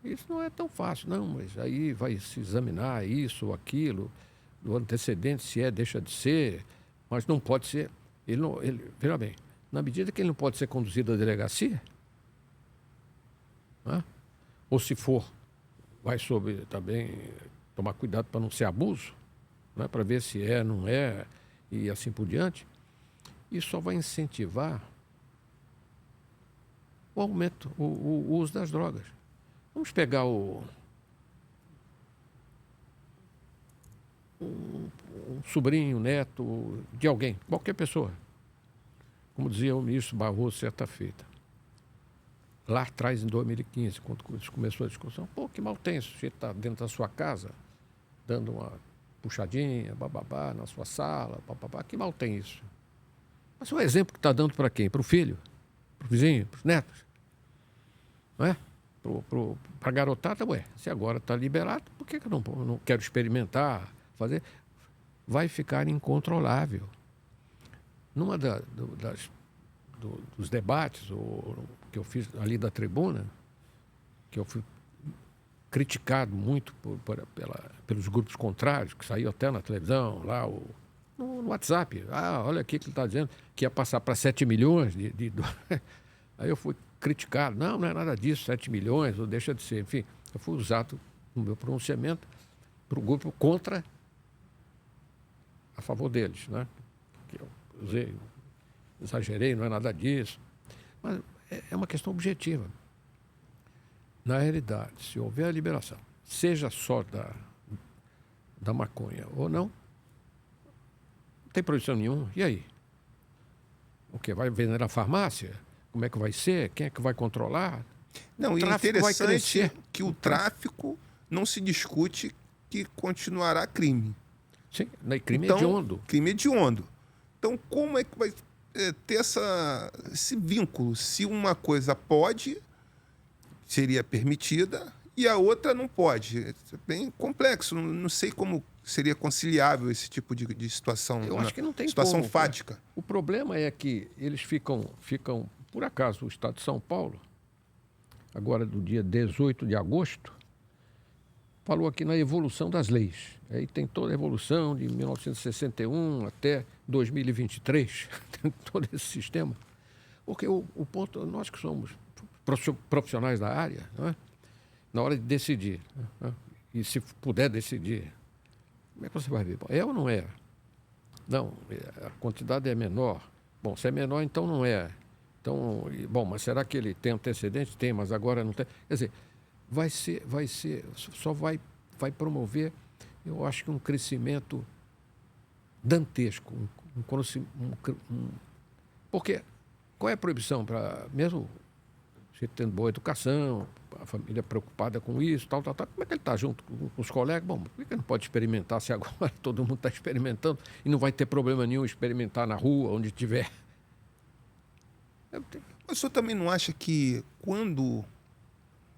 isso não é tão fácil, não, mas aí vai se examinar isso ou aquilo, do antecedente, se deixa de ser, mas não pode ser. Veja bem, na medida que ele não pode ser conduzido à delegacia, né? Ou se for, vai sobre também tomar cuidado para não ser abuso, né? Para ver se não é, e assim por diante. Isso só vai incentivar o aumento, o uso das drogas. Vamos pegar um sobrinho, neto de alguém, qualquer pessoa. Como dizia o ministro Barroso certa feita. Lá atrás, em 2015, quando começou a discussão, que mal tem, o sujeito está dentro da sua casa, dando uma puxadinha, bababá, na sua sala, bababá, que mal tem isso. Mas o exemplo que está dando para quem? Para o filho? Para o vizinho? Para os netos? Não é? Para a garotada, se agora está liberado, por que eu não quero experimentar, fazer? Vai ficar incontrolável. Numa dos debates que eu fiz ali da tribuna, que eu fui criticado muito pelos grupos contrários, que saiu até na televisão, lá no WhatsApp. Olha aqui que ele está dizendo que ia passar para 7 milhões de Aí eu fui criticado. Não é nada disso, 7 milhões, ou deixa de ser. Enfim, eu fui usado no meu pronunciamento para o grupo contra, a favor deles, né? Que eu usei, exagerei, não é nada disso. Mas é uma questão objetiva. Na realidade, se houver a liberação, seja só da maconha ou não tem proibição nenhuma. E aí? O que? Vai vender na farmácia? Como é que vai ser? Quem é que vai controlar? Não, e interessante que o tráfico não se discute que continuará crime. Sim, crime hediondo. Crime hediondo. Então, como é que vai ter esse vínculo? Se uma coisa pode, seria permitida, e a outra não pode. É bem complexo. Não sei como seria conciliável esse tipo de situação. Eu acho que não tem situação como, fática. O problema é que eles ficam... Por acaso, o Estado de São Paulo, agora do dia 18 de agosto, falou aqui na evolução das leis. Aí tem toda a evolução de 1961 até 2023, tem todo esse sistema. Porque o ponto, nós que somos profissionais da área, não é? Na hora de decidir, né? E se puder decidir, como é que você vai ver? É ou não é? Não, a quantidade é menor. Bom, se é menor, então não é. Então, mas será que ele tem antecedente? Tem, mas agora não tem. Quer dizer, só vai promover, eu acho que um crescimento dantesco. Porque qual é a proibição para, mesmo tendo boa educação, a família preocupada com isso, tal. Como é que ele está junto com os colegas? Bom, por que ele não pode experimentar se agora todo mundo está experimentando e não vai ter problema nenhum experimentar na rua, onde tiver? Mas o senhor também não acha que quando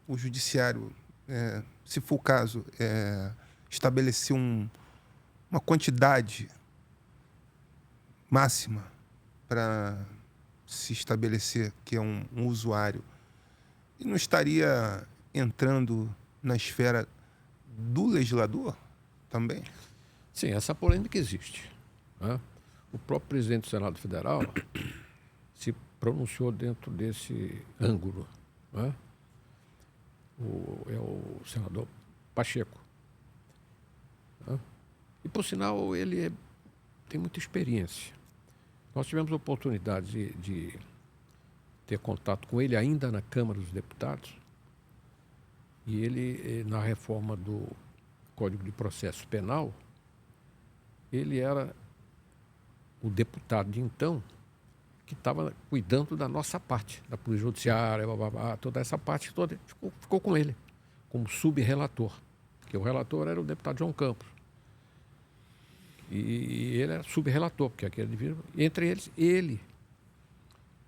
o judiciário, se for o caso, estabelecer uma quantidade máxima para se estabelecer que é um usuário, e não estaria entrando na esfera do legislador também? Sim, essa polêmica existe, né? O próprio presidente do Senado Federal se pronunciou dentro desse ângulo, né? É o senador Pacheco, né? E, por sinal, ele tem muita experiência. Nós tivemos a oportunidade de ter contato com ele ainda na Câmara dos Deputados, e ele, na reforma do Código de Processo Penal, ele era o deputado de então que estava cuidando da nossa parte, da Polícia Judiciária, toda essa parte toda, ficou com ele, como sub-relator, porque o relator era o deputado João Campos. E ele era sub-relator, porque aquele dividido, entre eles, ele,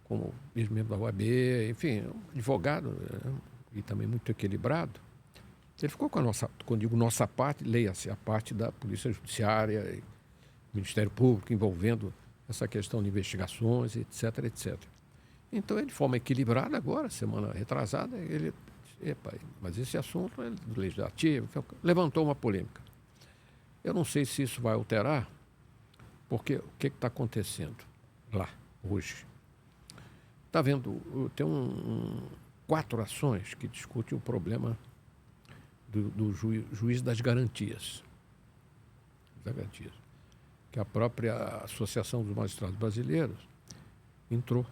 como ex-membro da OAB, enfim, um advogado, né, e também muito equilibrado, ele ficou com a nossa, quando digo nossa parte, leia-se a parte da Polícia Judiciária, Ministério Público, envolvendo essa questão de investigações, etc, etc. Então, ele, de forma equilibrada agora, semana retrasada, ele, mas esse assunto é do Legislativo, levantou uma polêmica. Eu não sei se isso vai alterar, porque o que está acontecendo lá, hoje? Está vendo, tem 4 ações que discutem o problema do juiz das garantias. Que a própria Associação dos Magistrados Brasileiros entrou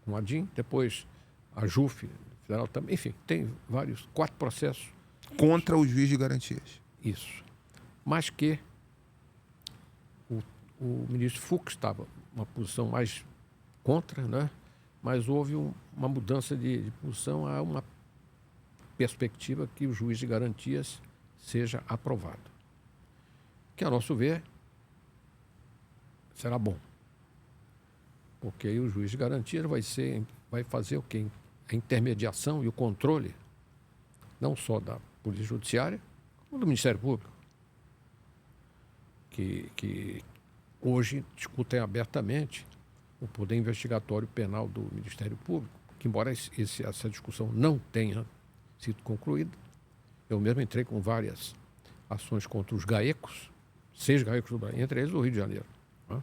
com a DIN, depois a JUF, federal também, enfim, tem 4 processos. Contra o juiz de garantias. Isso. Mas que o ministro Fux estava uma posição mais contra, né? Mas houve uma mudança de posição a uma perspectiva que o juiz de garantias seja aprovado. Que, a nosso ver, será bom. Porque aí o juiz de garantias vai fazer o quê? A intermediação e o controle, não só da Polícia Judiciária, como do Ministério Público, que hoje discutem abertamente o poder investigatório penal do Ministério Público, que, embora essa discussão não tenha sido concluída, eu mesmo entrei com várias ações contra os GAECOS, 6 GAECOS do Brasil, entre eles do Rio de Janeiro, né?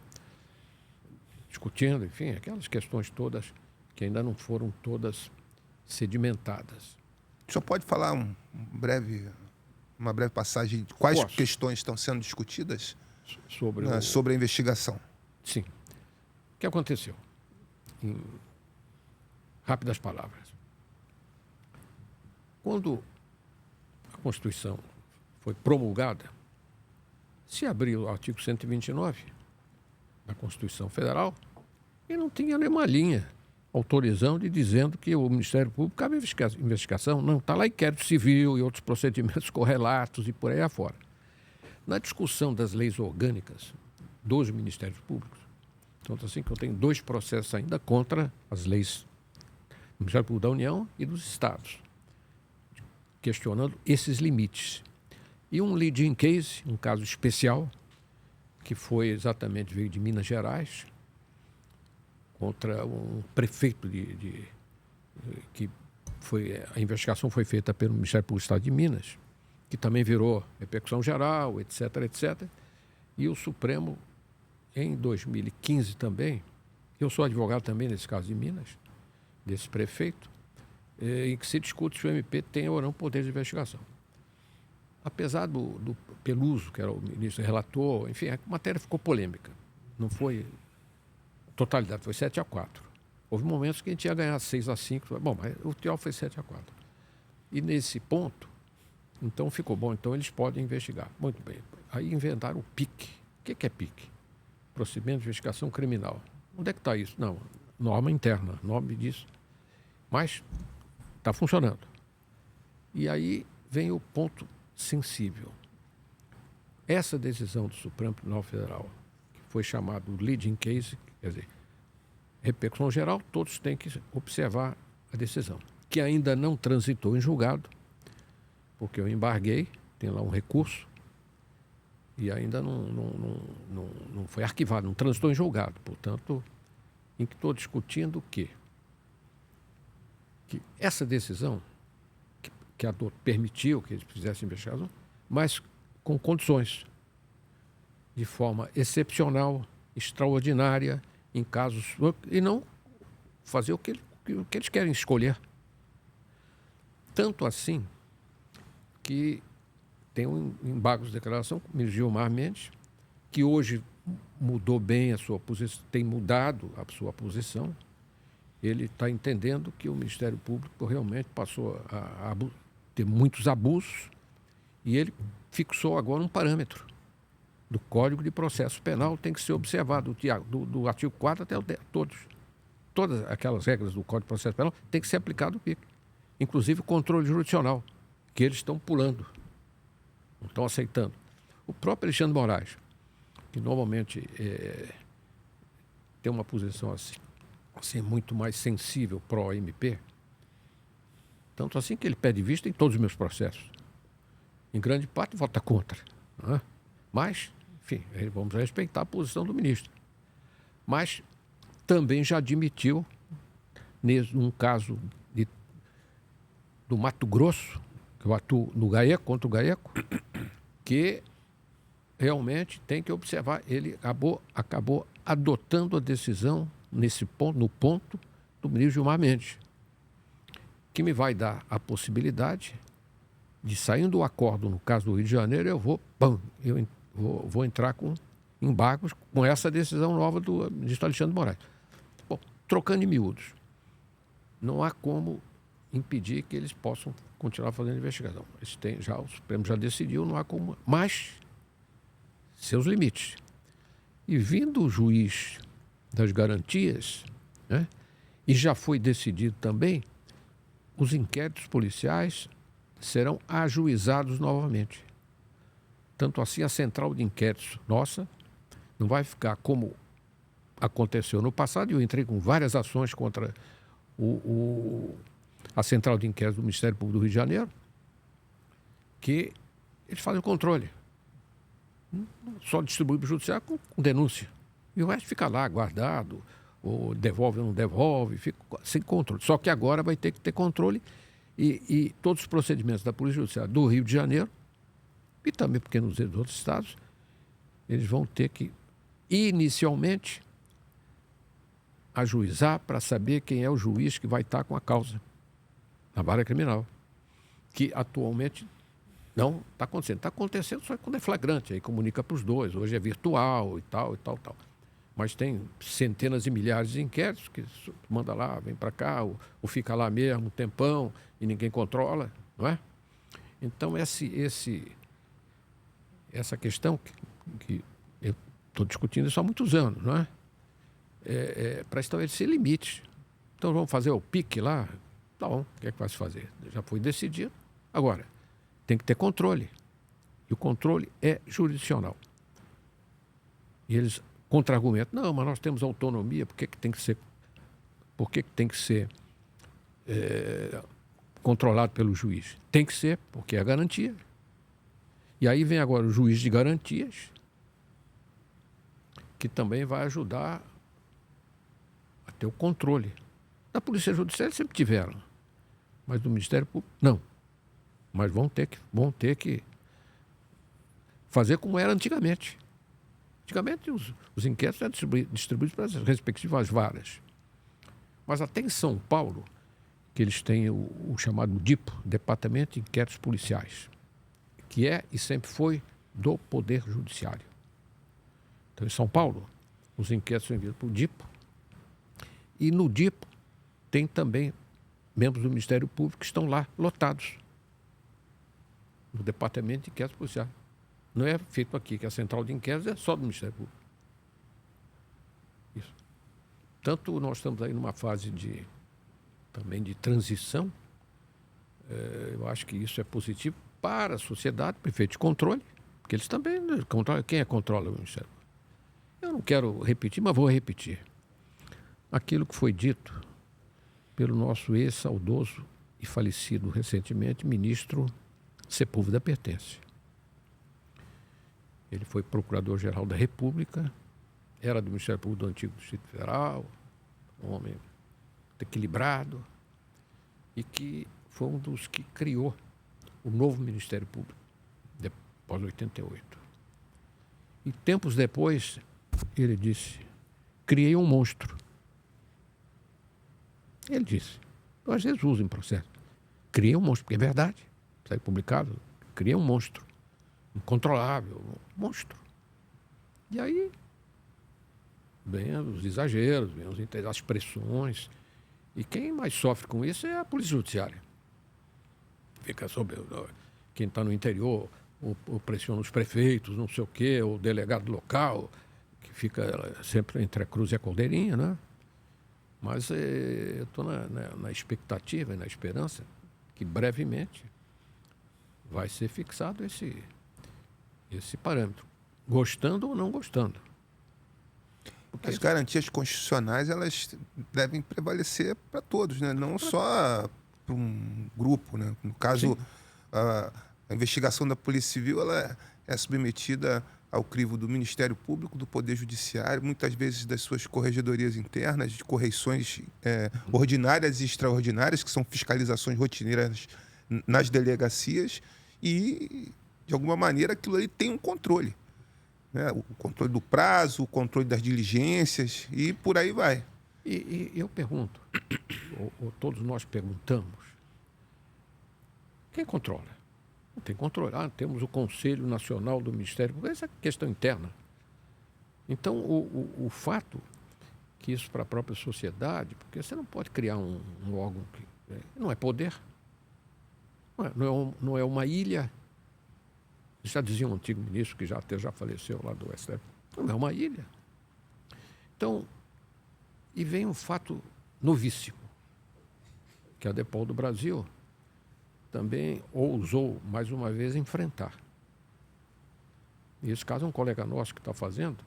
Discutindo, enfim, aquelas questões todas que ainda não foram todas sedimentadas. O senhor pode falar uma breve passagem de quais questões estão sendo discutidas sobre a investigação? Sim. O que aconteceu? Em rápidas palavras. Quando a Constituição foi promulgada, se abriu o artigo 129 da Constituição Federal e não tinha nenhuma linha autorizando e dizendo que o Ministério Público cabe investigação. Não, está lá inquérito civil e outros procedimentos correlatos e por aí afora. Na discussão das leis orgânicas dos Ministérios Públicos, tanto assim que eu tenho 2 processos ainda contra as leis do Ministério Público da União e dos Estados, questionando esses limites. E um leading case, um caso especial, que veio de Minas Gerais, contra um prefeito a investigação foi feita pelo Ministério Público do Estado de Minas, que também virou repercussão geral, etc, etc. E o Supremo, em 2015 também, eu sou advogado também nesse caso de Minas, desse prefeito, em que se discute se o MP tem ou não poder de investigação. Apesar do Peluso, que era o ministro relator, enfim, a matéria ficou polêmica. Não foi totalidade, foi 7-4. Houve momentos que a gente ia ganhar 6-5, bom, mas o teor foi 7-4. E nesse ponto, então ficou bom, então eles podem investigar. Muito bem. Aí inventaram o PIC. O que é PIC? Procedimento de Investigação Criminal. Onde é que está isso? Não, norma interna, nome disso. Mas está funcionando. E aí vem o ponto sensível. Essa decisão do Supremo Tribunal Federal, que foi chamado leading case, quer dizer, repercussão geral, todos têm que observar a decisão, que ainda não transitou em julgado, porque eu embarguei, tem lá um recurso, e ainda não foi arquivado, não transitou em julgado. Portanto, em que estou discutindo o quê? Que essa decisão, que a dor permitiu que eles fizessem investigação, mas com condições, de forma excepcional, extraordinária, em casos... E não fazer o que eles querem escolher. Tanto assim que tem um embargo de declaração com o ministro Gilmar Mendes, que hoje mudou bem a sua posição, tem mudado a sua posição. Ele está entendendo que o Ministério Público realmente passou a ter muitos abusos e ele fixou agora um parâmetro do Código de Processo Penal, tem que ser observado do artigo 4 até o 10, todas aquelas regras do Código de Processo Penal tem que ser aplicado, inclusive o controle jurisdicional, que eles estão pulando, não estão aceitando. O próprio Alexandre Moraes, que normalmente tem uma posição assim muito mais sensível pró-MP, tanto assim que ele pede vista em todos os meus processos. Em grande parte, vota contra. Não é? Mas, enfim, vamos respeitar a posição do ministro. Mas também já admitiu, num caso do Mato Grosso, que eu atuo no GAECO, contra o GAECO, que realmente tem que observar. Ele acabou adotando a decisão no ponto do ministro Gilmar Mendes, que me vai dar a possibilidade de, saindo do acordo no caso do Rio de Janeiro, eu vou entrar com embargos com essa decisão nova do ministro Alexandre de Moraes. Bom, trocando em miúdos, não há como impedir que eles possam continuar fazendo investigação. O Supremo já decidiu, não há como, mas seus limites. E vindo o juiz das garantias, né, e já foi decidido também, os inquéritos policiais serão ajuizados novamente. Tanto assim, a central de inquéritos nossa não vai ficar como aconteceu no passado, e eu entrei com várias ações contra a central de inquéritos do Ministério Público do Rio de Janeiro, que eles fazem o controle. Só distribui para o judiciário com denúncia. E o resto fica lá, guardado, ou devolve ou não devolve, fica sem controle. Só que agora vai ter que ter controle e todos os procedimentos da Polícia Judiciária do Rio de Janeiro, e também porque nos outros estados, eles vão ter que, inicialmente, ajuizar para saber quem é o juiz que vai estar com a causa na vara criminal, que atualmente não está acontecendo. Está acontecendo só quando é flagrante, aí comunica para os dois, hoje é virtual e tal. Mas tem centenas e milhares de inquéritos que manda lá, vem para cá, ou fica lá mesmo um tempão e ninguém controla, não é? Então, essa questão que eu estou discutindo isso há muitos anos, não é? Para estabelecer limites. Então, vamos fazer o pique lá? Tá bom, o que é que vai se fazer? Já foi decidido. Agora, tem que ter controle. E o controle é jurisdicional. E eles contra-argumentam, não, mas nós temos autonomia, por que tem que ser controlado pelo juiz? Tem que ser, porque é a garantia. E aí vem agora o juiz de garantias, que também vai ajudar a ter o controle. Da Polícia Judiciária eles sempre tiveram, mas do Ministério Público, não. Mas vão ter que fazer como era antigamente. Antigamente os inquéritos eram distribuídos para as respectivas varas. Mas até em São Paulo, que eles têm o chamado DIPO, Departamento de Inquéritos Policiais, que é e sempre foi do Poder Judiciário. Então, em São Paulo, os inquéritos são enviados para o DIPO, e no DIPO tem também membros do Ministério Público que estão lá lotados, no Departamento de Inquéritos Policiais. Não é feito aqui, que a central de inquéritos é só do Ministério Público. Isso. Tanto nós estamos aí numa fase de também de transição, eu acho que isso é positivo para a sociedade, para efeito de controle, porque eles também controlam. Quem controla o Ministério? Eu não quero repetir, mas vou repetir. Aquilo que foi dito pelo nosso ex-saudoso e falecido recentemente ministro Sepúlveda Pertence. Ele foi procurador-geral da República, era do Ministério Público do antigo Distrito Federal, um homem equilibrado, e que foi um dos que criou o novo Ministério Público, após 88. E tempos depois, ele disse, criei um monstro. Ele disse, eu às vezes uso em processo, criei um monstro, porque é verdade, sai publicado, criei um monstro, incontrolável, um monstro. E aí, vem os exageros, vem as pressões, e quem mais sofre com isso é a Polícia Judiciária. Fica sobre quem está no interior, ou pressiona os prefeitos, não sei o quê, o delegado local, que fica sempre entre a cruz e a cordeirinha, né? Mas eu estou na expectativa e na esperança que brevemente vai ser fixado esse parâmetro, gostando ou não gostando. Porque as garantias constitucionais, elas devem prevalecer para todos, né? Não só para um grupo, né? No caso, a investigação da Polícia Civil, ela é submetida ao crivo do Ministério Público, do Poder Judiciário, muitas vezes das suas corregedorias internas, de correições ordinárias e extraordinárias, que são fiscalizações rotineiras nas delegacias, e, de alguma maneira, aquilo ali tem um controle. Né? O controle do prazo, o controle das diligências, e por aí vai. E eu pergunto, ou todos nós perguntamos, quem controla? Não tem controle. Temos o Conselho Nacional do Ministério Público, essa é questão interna. Então, o fato que isso para a própria sociedade, porque você não pode criar um órgão que não é poder, não é uma ilha. Já dizia um antigo ministro que até já faleceu lá do STF, não é uma ilha. Então, e vem um fato novíssimo, que a DEPOL do Brasil também ousou, mais uma vez, enfrentar. E esse caso é um colega nosso que está fazendo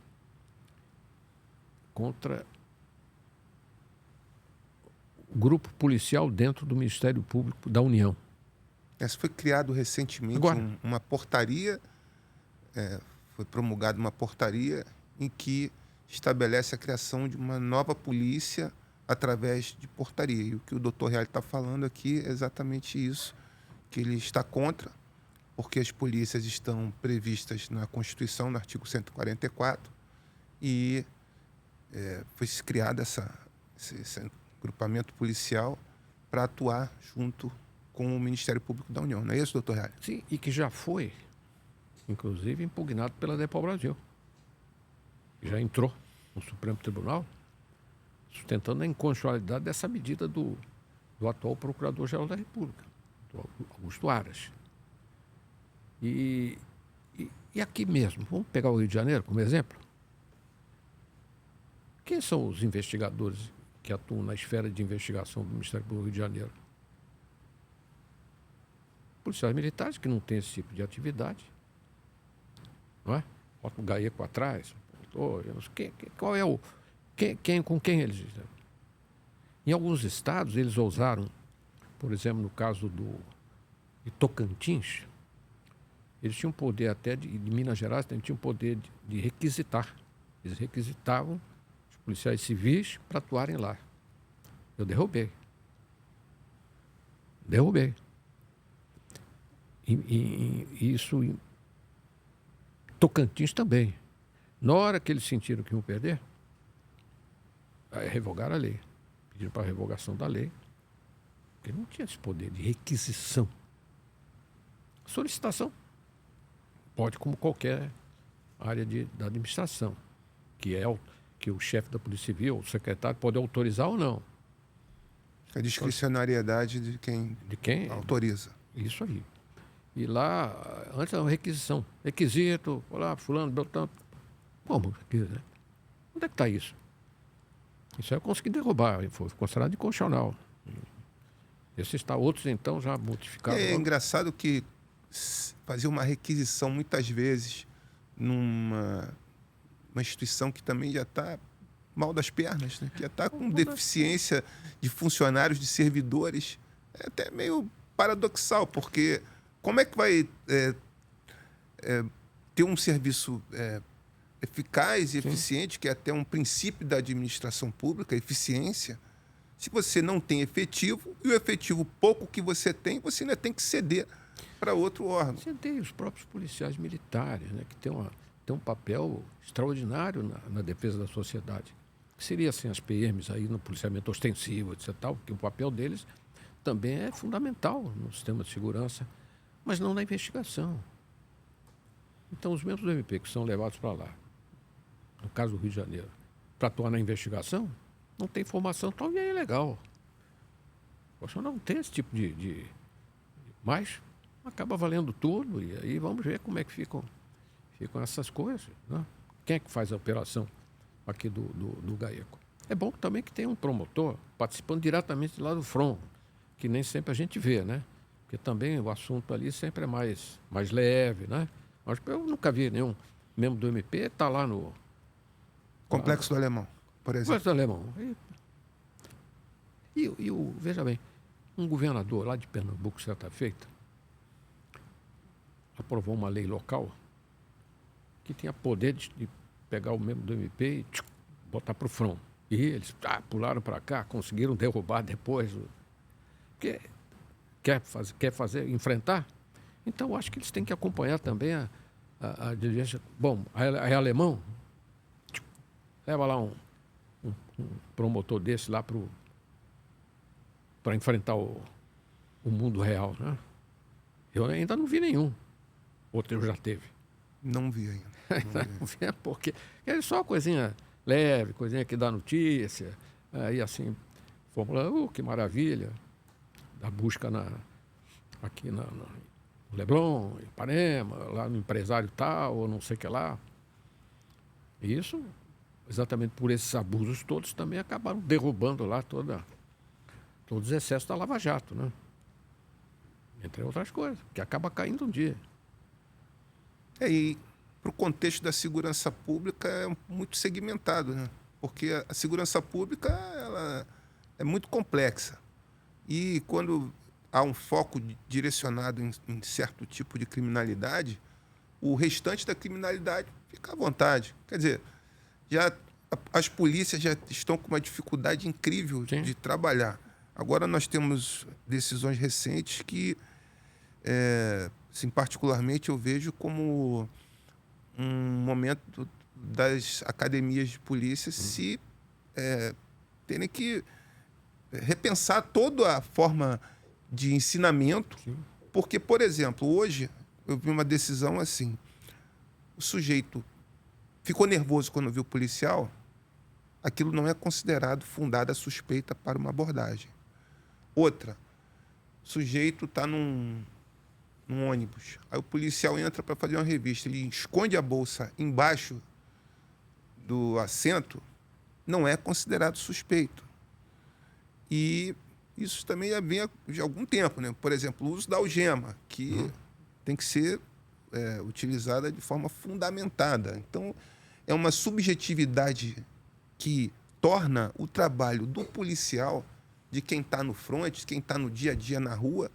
contra o grupo policial dentro do Ministério Público da União. Essa foi criado recentemente uma portaria, foi promulgada uma portaria em que estabelece a criação de uma nova polícia através de portaria. E o que o doutor Reale está falando aqui é exatamente isso, que ele está contra, porque as polícias estão previstas na Constituição, no artigo 144, e foi criado esse agrupamento policial para atuar junto com o Ministério Público da União. Não é isso, doutor Reale? Sim, e que já foi, inclusive, impugnado pela DEPOL Brasil. Já entrou no Supremo Tribunal, sustentando a inconstitucionalidade dessa medida do atual Procurador-Geral da República, Augusto Aras. E aqui mesmo, vamos pegar o Rio de Janeiro como exemplo. Quem são os investigadores que atuam na esfera de investigação do Ministério Público do Rio de Janeiro? Policiais militares que não têm esse tipo de atividade. Não é? Bota o GAECO atrás. Qual é com quem eles estão? Em alguns estados, eles ousaram, por exemplo, no caso de Tocantins, eles tinham poder até, de Minas Gerais, eles tinham poder de requisitar. Eles requisitavam os policiais civis para atuarem lá. Eu derrubei. E isso em Tocantins também. Na hora que eles sentiram que iam perder, revogaram a lei. Pediram para a revogação da lei. Porque não tinha esse poder de requisição. Solicitação pode, como qualquer área da administração, que o chefe da Polícia Civil, o secretário, pode autorizar ou não. A discricionariedade de quem autoriza. Isso aí. E lá, antes era uma requisição. Requisito, olá, fulano, beltrano. Como? Onde é que está isso? Isso aí eu consegui derrubar, foi considerado inconstitucional. Esse está, outros então já modificaram. É engraçado que fazer uma requisição muitas vezes uma instituição que também já está mal das pernas, né? Que já está com deficiência de funcionários, de servidores, é até meio paradoxal, porque como é que vai ter um serviço eficaz e eficiente, que é até um princípio da administração pública, eficiência, se você não tem efetivo, e o efetivo pouco que você tem, você ainda tem que ceder para outro órgão. Você tem os próprios policiais militares, né, que tem um papel extraordinário na defesa da sociedade. Que seria assim as PMs aí no policiamento ostensivo, etc. Porque o papel deles também é fundamental no sistema de segurança, mas não na investigação. Então, os membros do MP que são levados para lá, no caso do Rio de Janeiro, para atuar na investigação, não tem formação, então e aí é legal. Você não tem esse tipo mas acaba valendo tudo, e aí vamos ver como é que ficam essas coisas. Né? Quem é que faz a operação aqui do GAECO? É bom também que tenha um promotor participando diretamente lá do front, que nem sempre a gente vê, né? Porque também o assunto ali sempre é mais leve, né? Acho que eu nunca vi nenhum membro do MP estar lá no... Complexo do Alemão, por exemplo. Complexo do Alemão. Veja bem, um governador lá de Pernambuco, certa feita, aprovou uma lei local que tinha poder de pegar o membro do MP e botar para o front. E eles pularam para cá, conseguiram derrubar depois. Quer fazer, enfrentar? Então, acho que eles têm que acompanhar também a diligência. Bom, é alemão, leva lá um promotor desse lá para enfrentar o mundo real, né? Eu ainda não vi nenhum. Outro já teve. Não vi ainda. Não vi, porque é só coisinha leve, coisinha que dá notícia. Aí assim, Fórmula, que maravilha. Da busca aqui no Leblon, em Ipanema, lá no empresário tal, ou não sei o que lá. E isso, exatamente por esses abusos todos, também acabaram derrubando lá todos os excessos da Lava Jato, né? Entre outras coisas, que acaba caindo um dia. E para o contexto da segurança pública é muito segmentado, né? Porque a segurança pública ela é muito complexa. E quando há um foco direcionado em certo tipo de criminalidade, o restante da criminalidade fica à vontade. Quer dizer, as polícias já estão com uma dificuldade incrível de trabalhar. Agora nós temos decisões recentes que, assim, particularmente, eu vejo como um momento das academias de polícia se terem que repensar toda a forma de ensinamento. Sim. Porque, por exemplo, hoje eu vi uma decisão assim, o sujeito ficou nervoso quando viu o policial, aquilo não é considerado fundada a suspeita para uma abordagem. Outra, o sujeito está num ônibus, aí o policial entra para fazer uma revista, ele esconde a bolsa embaixo do assento, não é considerado suspeito. E isso também já vem de algum tempo, né? Por exemplo, o uso da algema, que tem que ser utilizada de forma fundamentada. Então, é uma subjetividade que torna o trabalho do policial, de quem está no front, de quem está no dia a dia na rua,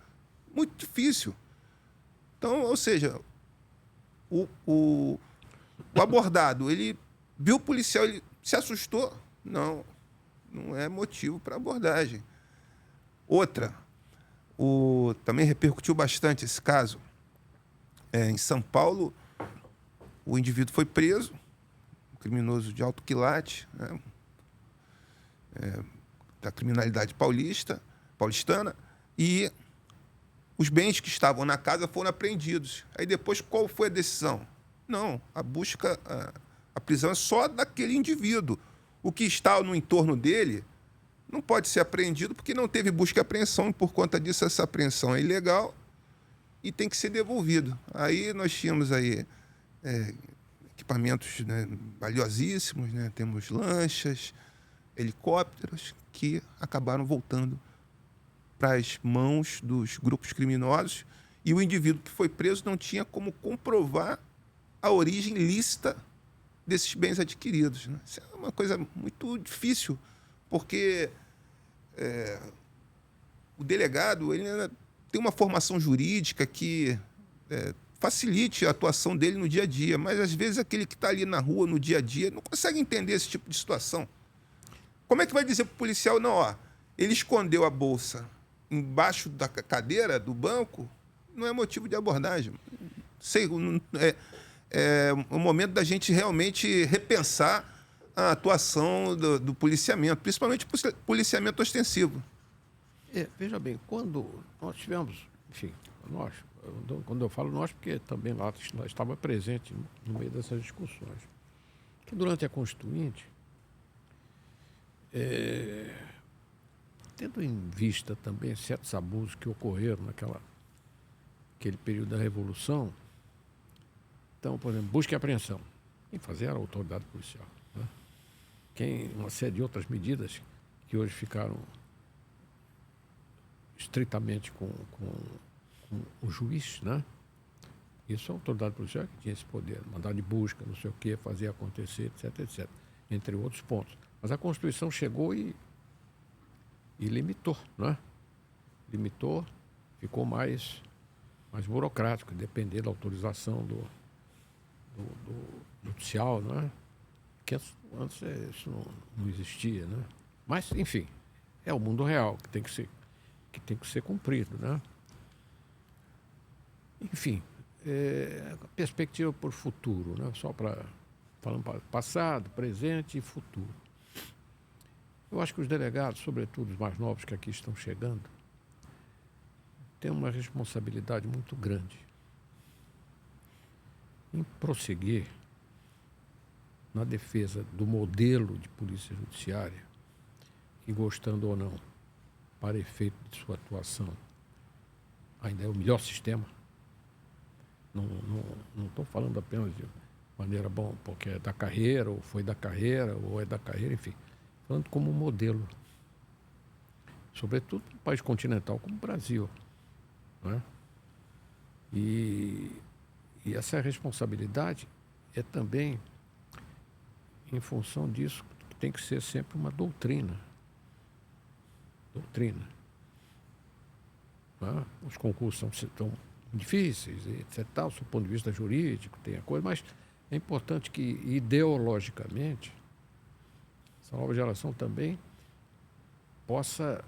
muito difícil. Então, ou seja, o abordado, ele viu o policial, ele se assustou? Não é motivo para abordagem. Outra, também repercutiu bastante esse caso. Em São Paulo, o indivíduo foi preso, um criminoso de alto quilate, né, da criminalidade paulistana, e os bens que estavam na casa foram apreendidos. Aí depois, qual foi a decisão? Não, a prisão é só daquele indivíduo. O que está no entorno dele não pode ser apreendido porque não teve busca e apreensão, e por conta disso essa apreensão é ilegal e tem que ser devolvido. Aí nós tínhamos aí equipamentos, né, valiosíssimos, né? Temos lanchas, helicópteros que acabaram voltando para as mãos dos grupos criminosos e o indivíduo que foi preso não tinha como comprovar a origem lícita desses bens adquiridos, né? Isso é uma coisa muito difícil, porque o delegado ele ainda tem uma formação jurídica que facilite a atuação dele no dia a dia, mas às vezes aquele que está ali na rua, no dia a dia, não consegue entender esse tipo de situação. Como é que vai dizer para o policial, não, ó, ele escondeu a bolsa embaixo da cadeira do banco, não é motivo de abordagem. Sei, é o momento da gente realmente repensar a atuação do policiamento, principalmente policiamento ostensivo. Veja bem, quando nós tivemos, enfim, quando eu falo nós, porque também lá nós estávamos presentes no meio dessas discussões, que durante a Constituinte, tendo em vista também certos abusos que ocorreram naquele período da Revolução, então, por exemplo, busca e apreensão, quem fazia era a autoridade policial, né? Uma série de outras medidas que hoje ficaram estritamente com o juiz, né? Isso é a autoridade policial que tinha esse poder, mandar de busca, não sei o quê, fazer acontecer, etc, etc, entre outros pontos. Mas a Constituição chegou e limitou, né? Limitou, ficou mais burocrático, depender da autorização do judicial, né? Que antes isso não existia, né? Mas, enfim, é o mundo real que tem que ser cumprido, né? Enfim, a perspectiva para o futuro, né? Só falando para passado, presente e futuro. Eu acho que os delegados, sobretudo os mais novos que aqui estão chegando, têm uma responsabilidade muito grande em prosseguir na defesa do modelo de polícia judiciária que, gostando ou não, para efeito de sua atuação, ainda é o melhor sistema. Não estou falando apenas de maneira bom, porque é da carreira, ou foi da carreira, ou é da carreira, enfim. Falando como um modelo. Sobretudo num país continental como o Brasil, né? E essa responsabilidade é também em função disso que tem que ser sempre uma doutrina. Né? Os concursos são difíceis, etc., tal, do ponto de vista jurídico, tem a coisa, mas é importante que, ideologicamente, essa nova geração também possa,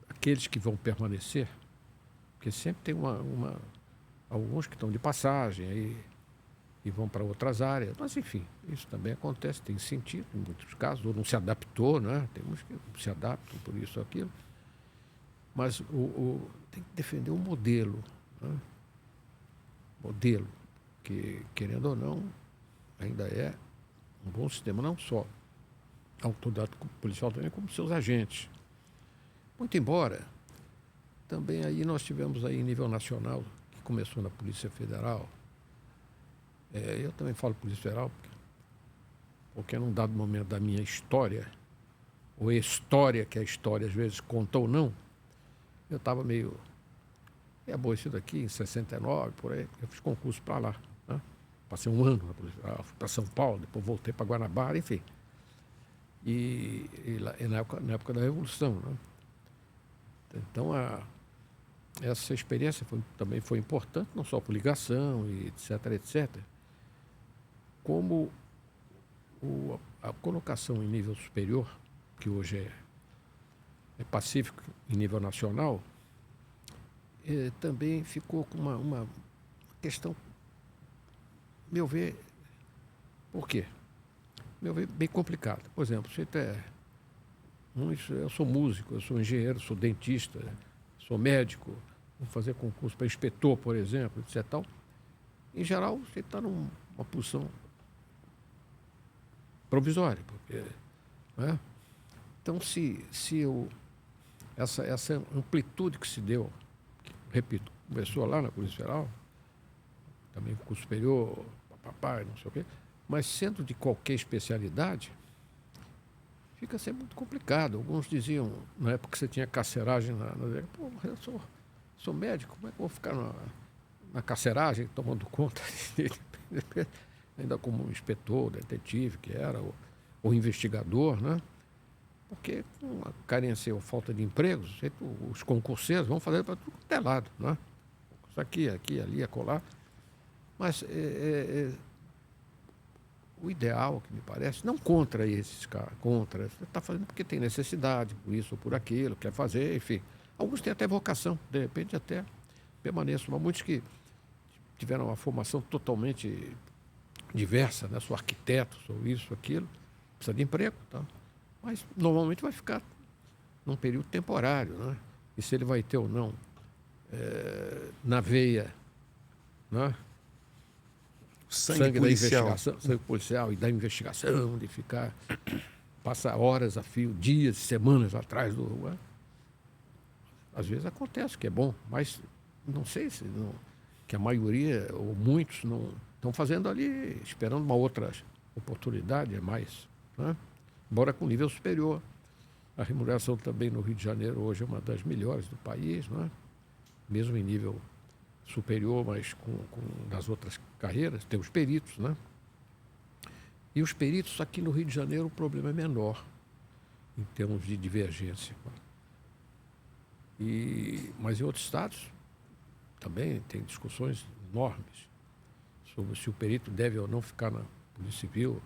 aqueles que vão permanecer, porque sempre tem alguns que estão de passagem aí e vão para outras áreas, mas enfim, isso também acontece, tem sentido em muitos casos, ou não se adaptou, né? Tem uns que não se adaptam por isso ou aquilo, mas tem que defender um modelo, né? Modelo que, querendo ou não, ainda é um bom sistema, não só a autoridade policial também, como seus agentes. Muito embora, também aí nós tivemos aí em nível nacional, que começou na Polícia Federal, eu também falo Polícia Federal, porque num dado momento da minha história, ou história, que a história às vezes conta ou não, eu estava meio aborrecido aqui, em 69, por aí, eu fiz concurso para lá, né? Passei um ano na Polícia Federal, fui para São Paulo, depois voltei para Guanabara, enfim. E na época da Revolução, né? Então, essa experiência também foi importante, não só por ligação, e etc., etc., como a colocação em nível superior, que hoje é pacífico em nível nacional, também ficou com uma questão, meu ver, por quê? Meu ver, bem complicado. Por exemplo, eu sou músico, eu sou engenheiro, sou dentista, sou médico, vou fazer concurso para inspetor, por exemplo, etc. Tal. Em geral, você está numa posição provisória, porque, né? Então, essa amplitude que se deu, repito, começou lá na Polícia Federal, também curso superior, papapá, não sei o quê, mas sendo de qualquer especialidade, fica sempre muito complicado. Alguns diziam, na época que você tinha carceragem, pô, eu sou médico, como é que eu vou ficar na carceragem tomando conta? Ainda como inspetor, detetive, que era, ou investigador, né? Porque com a carência ou falta de empregos, os concurseiros vão fazer para tudo quanto é lado, né? Isso aqui, ali, acolá. Mas o ideal, que me parece, não contra esses caras, contra. Você está fazendo porque tem necessidade, por isso ou por aquilo, quer fazer, enfim. Alguns têm até vocação, de repente até permaneçam, mas muitos que tiveram uma formação totalmente diversa, né? Sou arquiteto, sou isso, aquilo, precisa de emprego, tá? Mas normalmente vai ficar num período temporário, né? E se ele vai ter ou não na veia, né? Sangue da policial. investigação, sangue policial e da investigação, de passar horas a fio, dias, semanas atrás do. Às vezes acontece que é bom, mas não sei se que a maioria ou muitos não estão fazendo ali, esperando uma outra oportunidade, mais, né? Embora com nível superior. A remuneração também no Rio de Janeiro hoje é uma das melhores do país, né? Mesmo em nível superior, mas com das outras carreiras, tem os peritos, né? E os peritos aqui no Rio de Janeiro o problema é menor em termos de divergência. Mas em outros estados também tem discussões enormes sobre se o perito deve ou não ficar na Polícia Civil.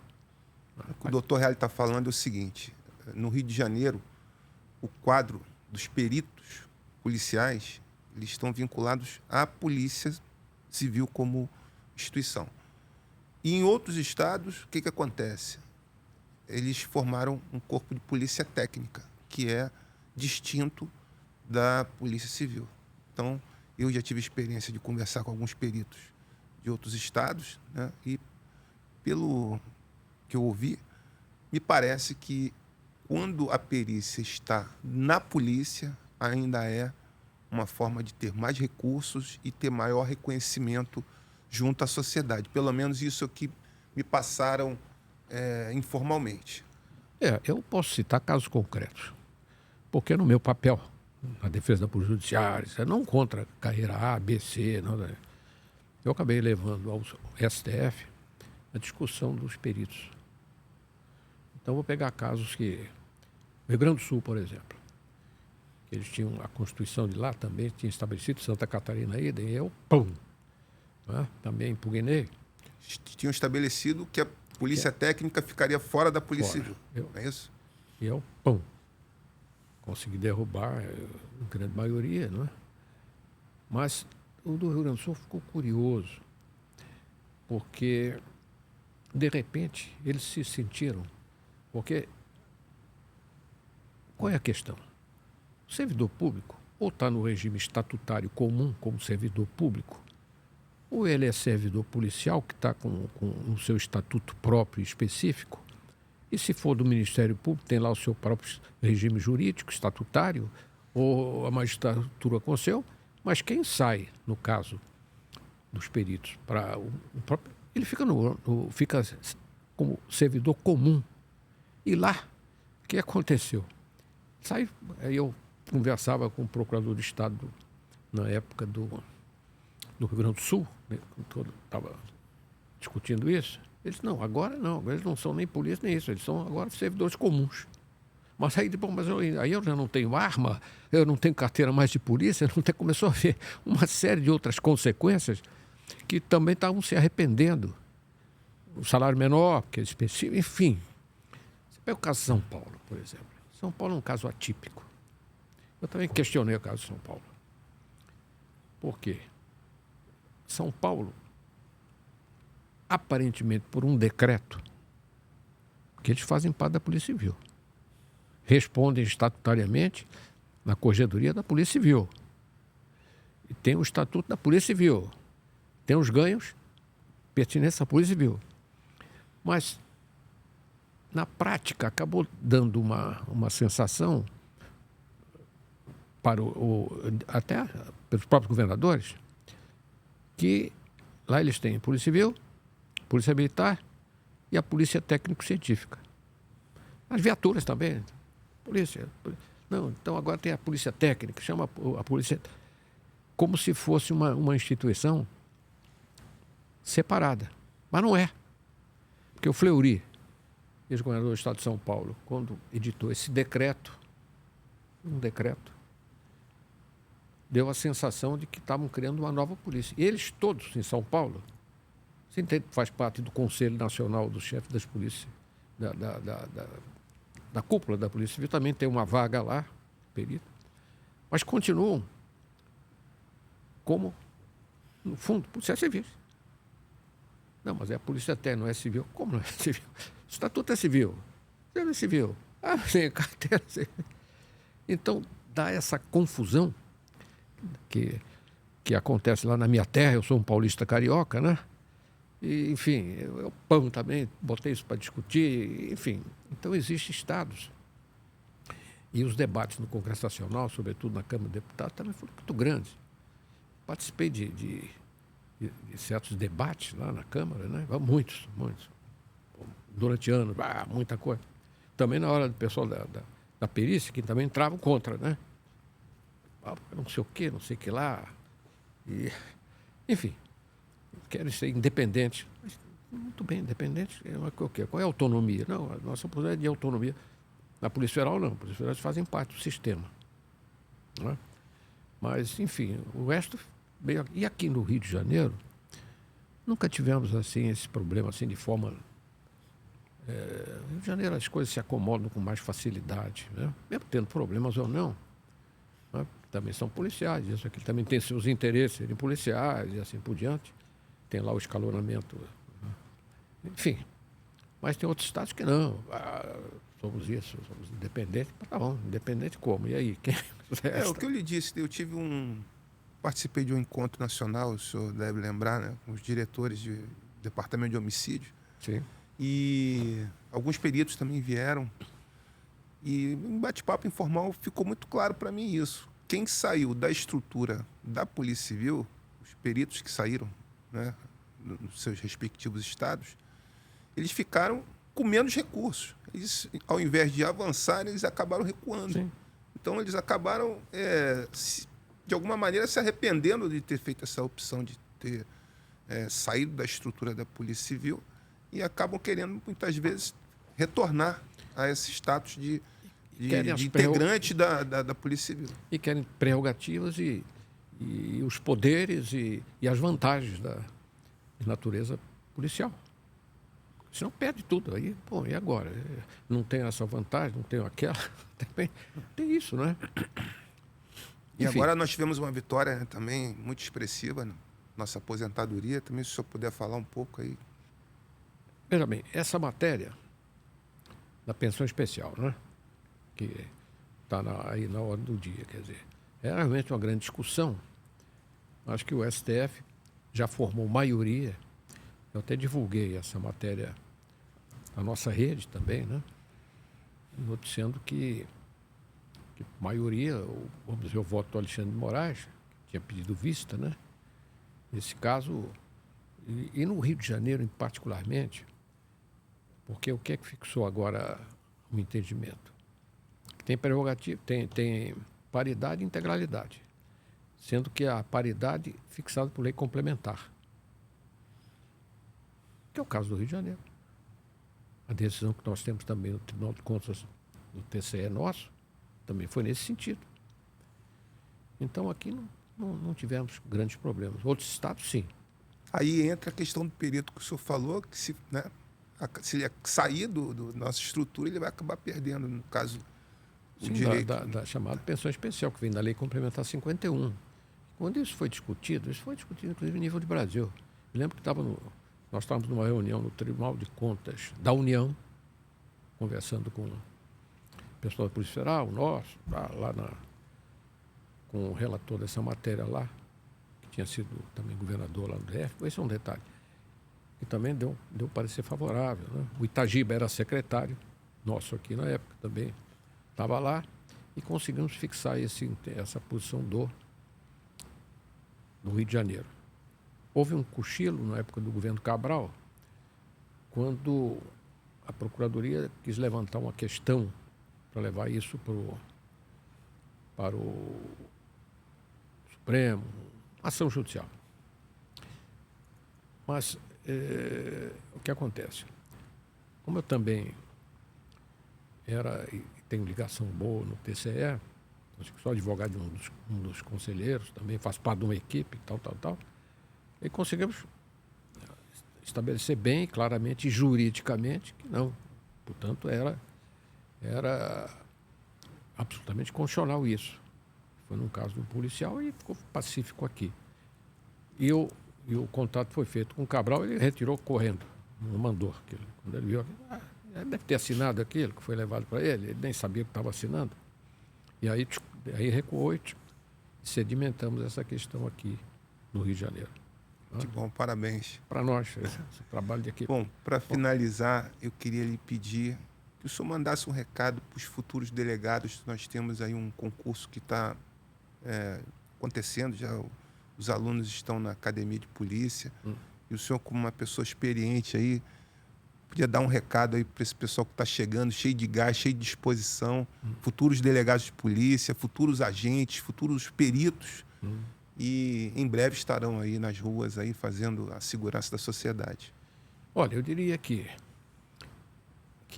O que o doutor Reale está falando é o seguinte: no Rio de Janeiro, o quadro dos peritos policiais, eles estão vinculados à Polícia Civil como instituição. E em outros estados, o que acontece? Eles formaram um corpo de polícia técnica, que é distinto da Polícia Civil. Então, eu já tive experiência de conversar com alguns peritos de outros estados, né? E pelo que eu ouvi, me parece que quando a perícia está na polícia, ainda é uma forma de ter mais recursos e ter maior reconhecimento junto à sociedade. Pelo menos isso é o que me passaram informalmente. Eu posso citar casos concretos, porque no meu papel, na defesa da Polícia Judiciária, não contra carreira A, B, C, não, né? Eu acabei levando ao STF a discussão dos peritos. Então, vou pegar casos que... No Rio Grande do Sul, por exemplo, eles tinham a Constituição de lá também, tinha estabelecido Santa Catarina, e eu, né? Também impugnei. Tinham estabelecido que a Polícia Técnica ficaria fora da Polícia Civil, não é isso? E eu, consegui derrubar a grande maioria, não é? Mas o do Rio Grande do Sul ficou curioso, porque, de repente, eles se sentiram... Porque, qual é a questão? O servidor público ou está no regime estatutário comum como servidor público, ou ele é servidor policial que está com o seu estatuto próprio e específico, e se for do Ministério Público, tem lá o seu próprio regime jurídico, estatutário, ou a magistratura com o seu, mas quem sai, no caso dos peritos, para o próprio, ele fica fica como servidor comum. E lá, o que aconteceu? Aí eu conversava com o procurador de Estado na época do Rio Grande do Sul, né, estava discutindo isso. Ele disse, não, agora eles não são nem polícia nem isso, eles são agora servidores comuns. Mas aí, aí eu já não tenho arma, eu não tenho carteira mais de polícia, começou a haver uma série de outras consequências que também estavam se arrependendo. O salário menor, que é específico, enfim. Você pega o caso de São Paulo, por exemplo. São Paulo é um caso atípico. Eu também questionei o caso de São Paulo. Por quê? São Paulo, aparentemente por um decreto, que eles fazem parte da Polícia Civil, respondem estatutariamente na Corregedoria da Polícia Civil. E tem o Estatuto da Polícia Civil. Tem os ganhos pertinentes à Polícia Civil. Mas, na prática, acabou dando uma sensação para até pelos próprios governadores, que lá eles têm a Polícia Civil, Polícia Militar e a Polícia Técnico-Científica. As viaturas também. Polícia. Não, então agora tem a polícia técnica, chama a polícia como se fosse uma instituição separada. Mas não é. Porque o Fleury, ex-governador do estado de São Paulo, quando editou esse decreto, deu a sensação de que estavam criando uma nova polícia. E eles todos em São Paulo, você entende, faz parte do Conselho Nacional dos Chefes das Polícias, da cúpula da Polícia Civil, também tem uma vaga lá, perito, mas continuam como, no fundo, polícia civil. Não, mas é a polícia até, não é civil. Como não é civil? O estatuto é civil. Você não é civil. Ah, sem carteira. Então, dá essa confusão que acontece lá na minha terra. Eu sou um paulista carioca, né? E, enfim, eu pão também, botei isso para discutir, enfim. Então, existem estados. E os debates no Congresso Nacional, sobretudo na Câmara de Deputados, também foram muito grandes. Participei de certos debates lá na Câmara, né? Muitos. Durante anos, muita coisa. Também na hora do pessoal da perícia, que também entravam contra, né? Não sei o quê, não sei o que lá. E, enfim, querem ser independentes. Mas, muito bem, independentes. O quê? Qual é a autonomia? Não, a nossa posição é de autonomia. Na Polícia Federal, não. A Polícia Federal fazem parte do sistema. Não é? Mas, enfim, o resto... E aqui no Rio de Janeiro, nunca tivemos assim esse problema assim de forma... No Rio de Janeiro as coisas se acomodam com mais facilidade, né? Mesmo tendo problemas ou não, né? Também são policiais, isso aqui também tem seus interesses, serem policiais e assim por diante. Tem lá o escalonamento, né? Enfim. Mas tem outros estados que não. Somos isso, somos independentes. Mas tá bom, independente como? E aí? Quem o que eu lhe disse, eu participei de um encontro nacional, o senhor deve lembrar, né? Com os diretores do Departamento de Homicídio. Sim. E alguns peritos também vieram. E em bate-papo informal ficou muito claro para mim isso. Quem saiu da estrutura da Polícia Civil, os peritos que saíram, né, nos seus respectivos estados, eles ficaram com menos recursos. Eles, ao invés de avançar, eles acabaram recuando. Sim. Então, eles acabaram, de alguma maneira, se arrependendo de ter feito essa opção de ter saído da estrutura da Polícia Civil e acabam querendo, muitas vezes, retornar a esse status de integrante da Polícia Civil. E querem prerrogativas e os poderes e as vantagens da natureza policial. Senão perde tudo. Aí, pô, e agora? Não tem essa vantagem, não tem aquela. Tem isso, né? E enfim, agora nós tivemos uma vitória, né, também muito expressiva, né? Nossa aposentadoria. Também, se o senhor puder falar um pouco aí. Veja bem, essa matéria da pensão especial, né? Que está aí na ordem do dia, quer dizer, é realmente uma grande discussão. Acho que o STF já formou maioria. Eu até divulguei essa matéria na nossa rede também, né? Noticiando que maioria, vamos dizer, o voto do Alexandre de Moraes, que tinha pedido vista, né? Nesse caso, e no Rio de Janeiro, particularmente, porque o que é que fixou agora o entendimento? Tem prerrogativa, tem paridade e integralidade, sendo que a paridade fixada por lei complementar, que é o caso do Rio de Janeiro. A decisão que nós temos também no Tribunal de Contas do TCE nosso, também foi nesse sentido. Então aqui não tivemos grandes problemas. Outros estados, sim. Aí entra a questão do perito que o senhor falou, que se ele sair da nossa estrutura, ele vai acabar perdendo, no caso, o direito. Da chamada pensão especial, que vem da Lei Complementar 51. Quando isso foi discutido inclusive em nível de Brasil. Eu lembro que nós estávamos numa reunião no Tribunal de Contas da União, conversando com o pessoal da Polícia Federal, nosso, com o relator dessa matéria lá, que tinha sido também governador lá no DF. Esse é um detalhe. E também deu parecer favorável, né? O Itagiba era secretário nosso aqui na época também. Estava lá e conseguimos fixar essa posição do Rio de Janeiro. Houve um cochilo na época do governo Cabral, quando a Procuradoria quis levantar uma questão para levar isso para o Supremo, ação judicial. Mas o que acontece? Como eu também tenho ligação boa no TCE, sou advogado de um dos conselheiros, também faço parte de uma equipe, tal, e conseguimos estabelecer bem, claramente e juridicamente que não. Portanto, era absolutamente constitucional isso. Foi num caso do policial e ficou pacífico aqui. E o contato foi feito com o Cabral, ele retirou correndo, não mandou aquilo. Quando ele viu, deve ter assinado aquilo que foi levado para ele, ele nem sabia que estava assinando. E aí recuou e sedimentamos essa questão aqui no Rio de Janeiro. Que bom, parabéns. Para nós, esse trabalho de equipe. Bom, para finalizar, eu queria lhe pedir que o senhor mandasse um recado para os futuros delegados. Nós temos aí um concurso que está acontecendo, já os alunos estão na academia de polícia, e o senhor, como uma pessoa experiente aí, podia dar um recado aí para esse pessoal que está chegando, cheio de gás, cheio de disposição, futuros delegados de polícia, futuros agentes, futuros peritos, e em breve estarão aí nas ruas aí fazendo a segurança da sociedade. Olha, eu diria que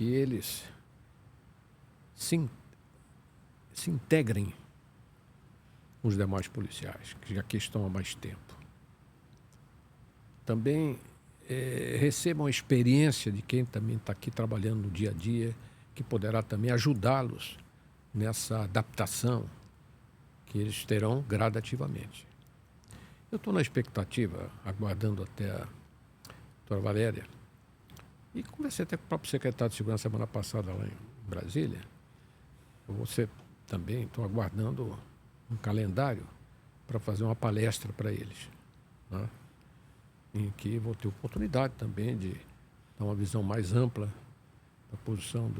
eles se integrem com os demais policiais, que já aqui estão há mais tempo. Também recebam a experiência de quem também está aqui trabalhando no dia a dia, que poderá também ajudá-los nessa adaptação que eles terão gradativamente. Eu estou na expectativa, aguardando até a doutora Valéria, e conversei até com o próprio secretário de Segurança semana passada lá em Brasília. Você também, estou aguardando um calendário para fazer uma palestra para eles, né? Em que vou ter oportunidade também de dar uma visão mais ampla da posição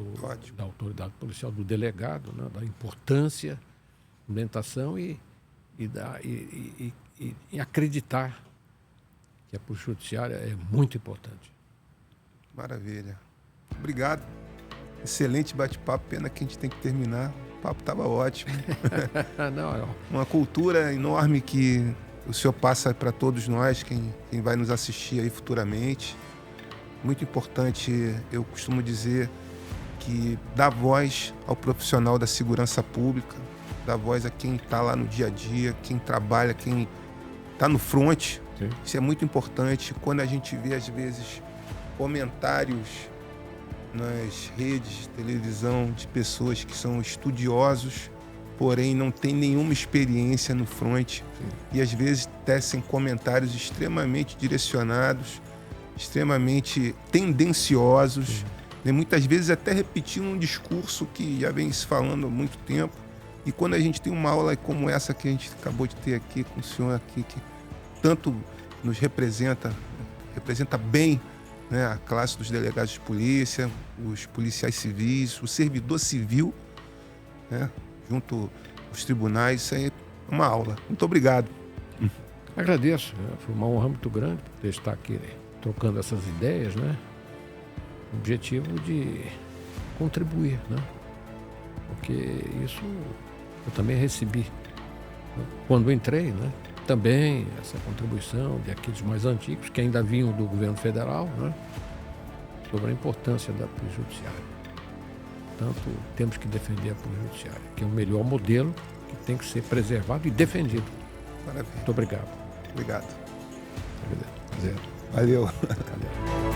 da autoridade policial, do delegado, né? Da importância, implementação e acreditar que a polícia judiciária é muito importante. Maravilha. Obrigado. Excelente bate-papo. Pena que a gente tem que terminar. O papo estava ótimo. Não. Uma cultura enorme que o senhor passa para todos nós, quem vai nos assistir aí futuramente. Muito importante, eu costumo dizer, que dá voz ao profissional da segurança pública, dá voz a quem está lá no dia a dia, quem trabalha, quem está no front. Sim. Isso é muito importante. Quando a gente vê, às vezes, comentários nas redes de televisão de pessoas que são estudiosos, porém não têm nenhuma experiência no front. Sim. E às vezes tecem comentários extremamente direcionados, extremamente tendenciosos, né? Muitas vezes até repetindo um discurso que já vem se falando há muito tempo. E quando a gente tem uma aula como essa que a gente acabou de ter aqui com o senhor aqui, que tanto nos representa bem, né, a classe dos delegados de polícia, os policiais civis, o servidor civil, né, junto aos tribunais, isso aí é uma aula. Muito obrigado. Agradeço, foi uma honra muito grande poder estar aqui trocando essas ideias, né? O objetivo de contribuir, né? Porque isso eu também recebi quando entrei, né? Também essa contribuição de aqueles mais antigos que ainda vinham do governo federal, né? Sobre a importância da polícia judiciária. Portanto, temos que defender a polícia judiciária, que é o melhor modelo que tem que ser preservado e defendido. Maravilha. Muito obrigado. Obrigado. Prazer. Valeu. Valeu.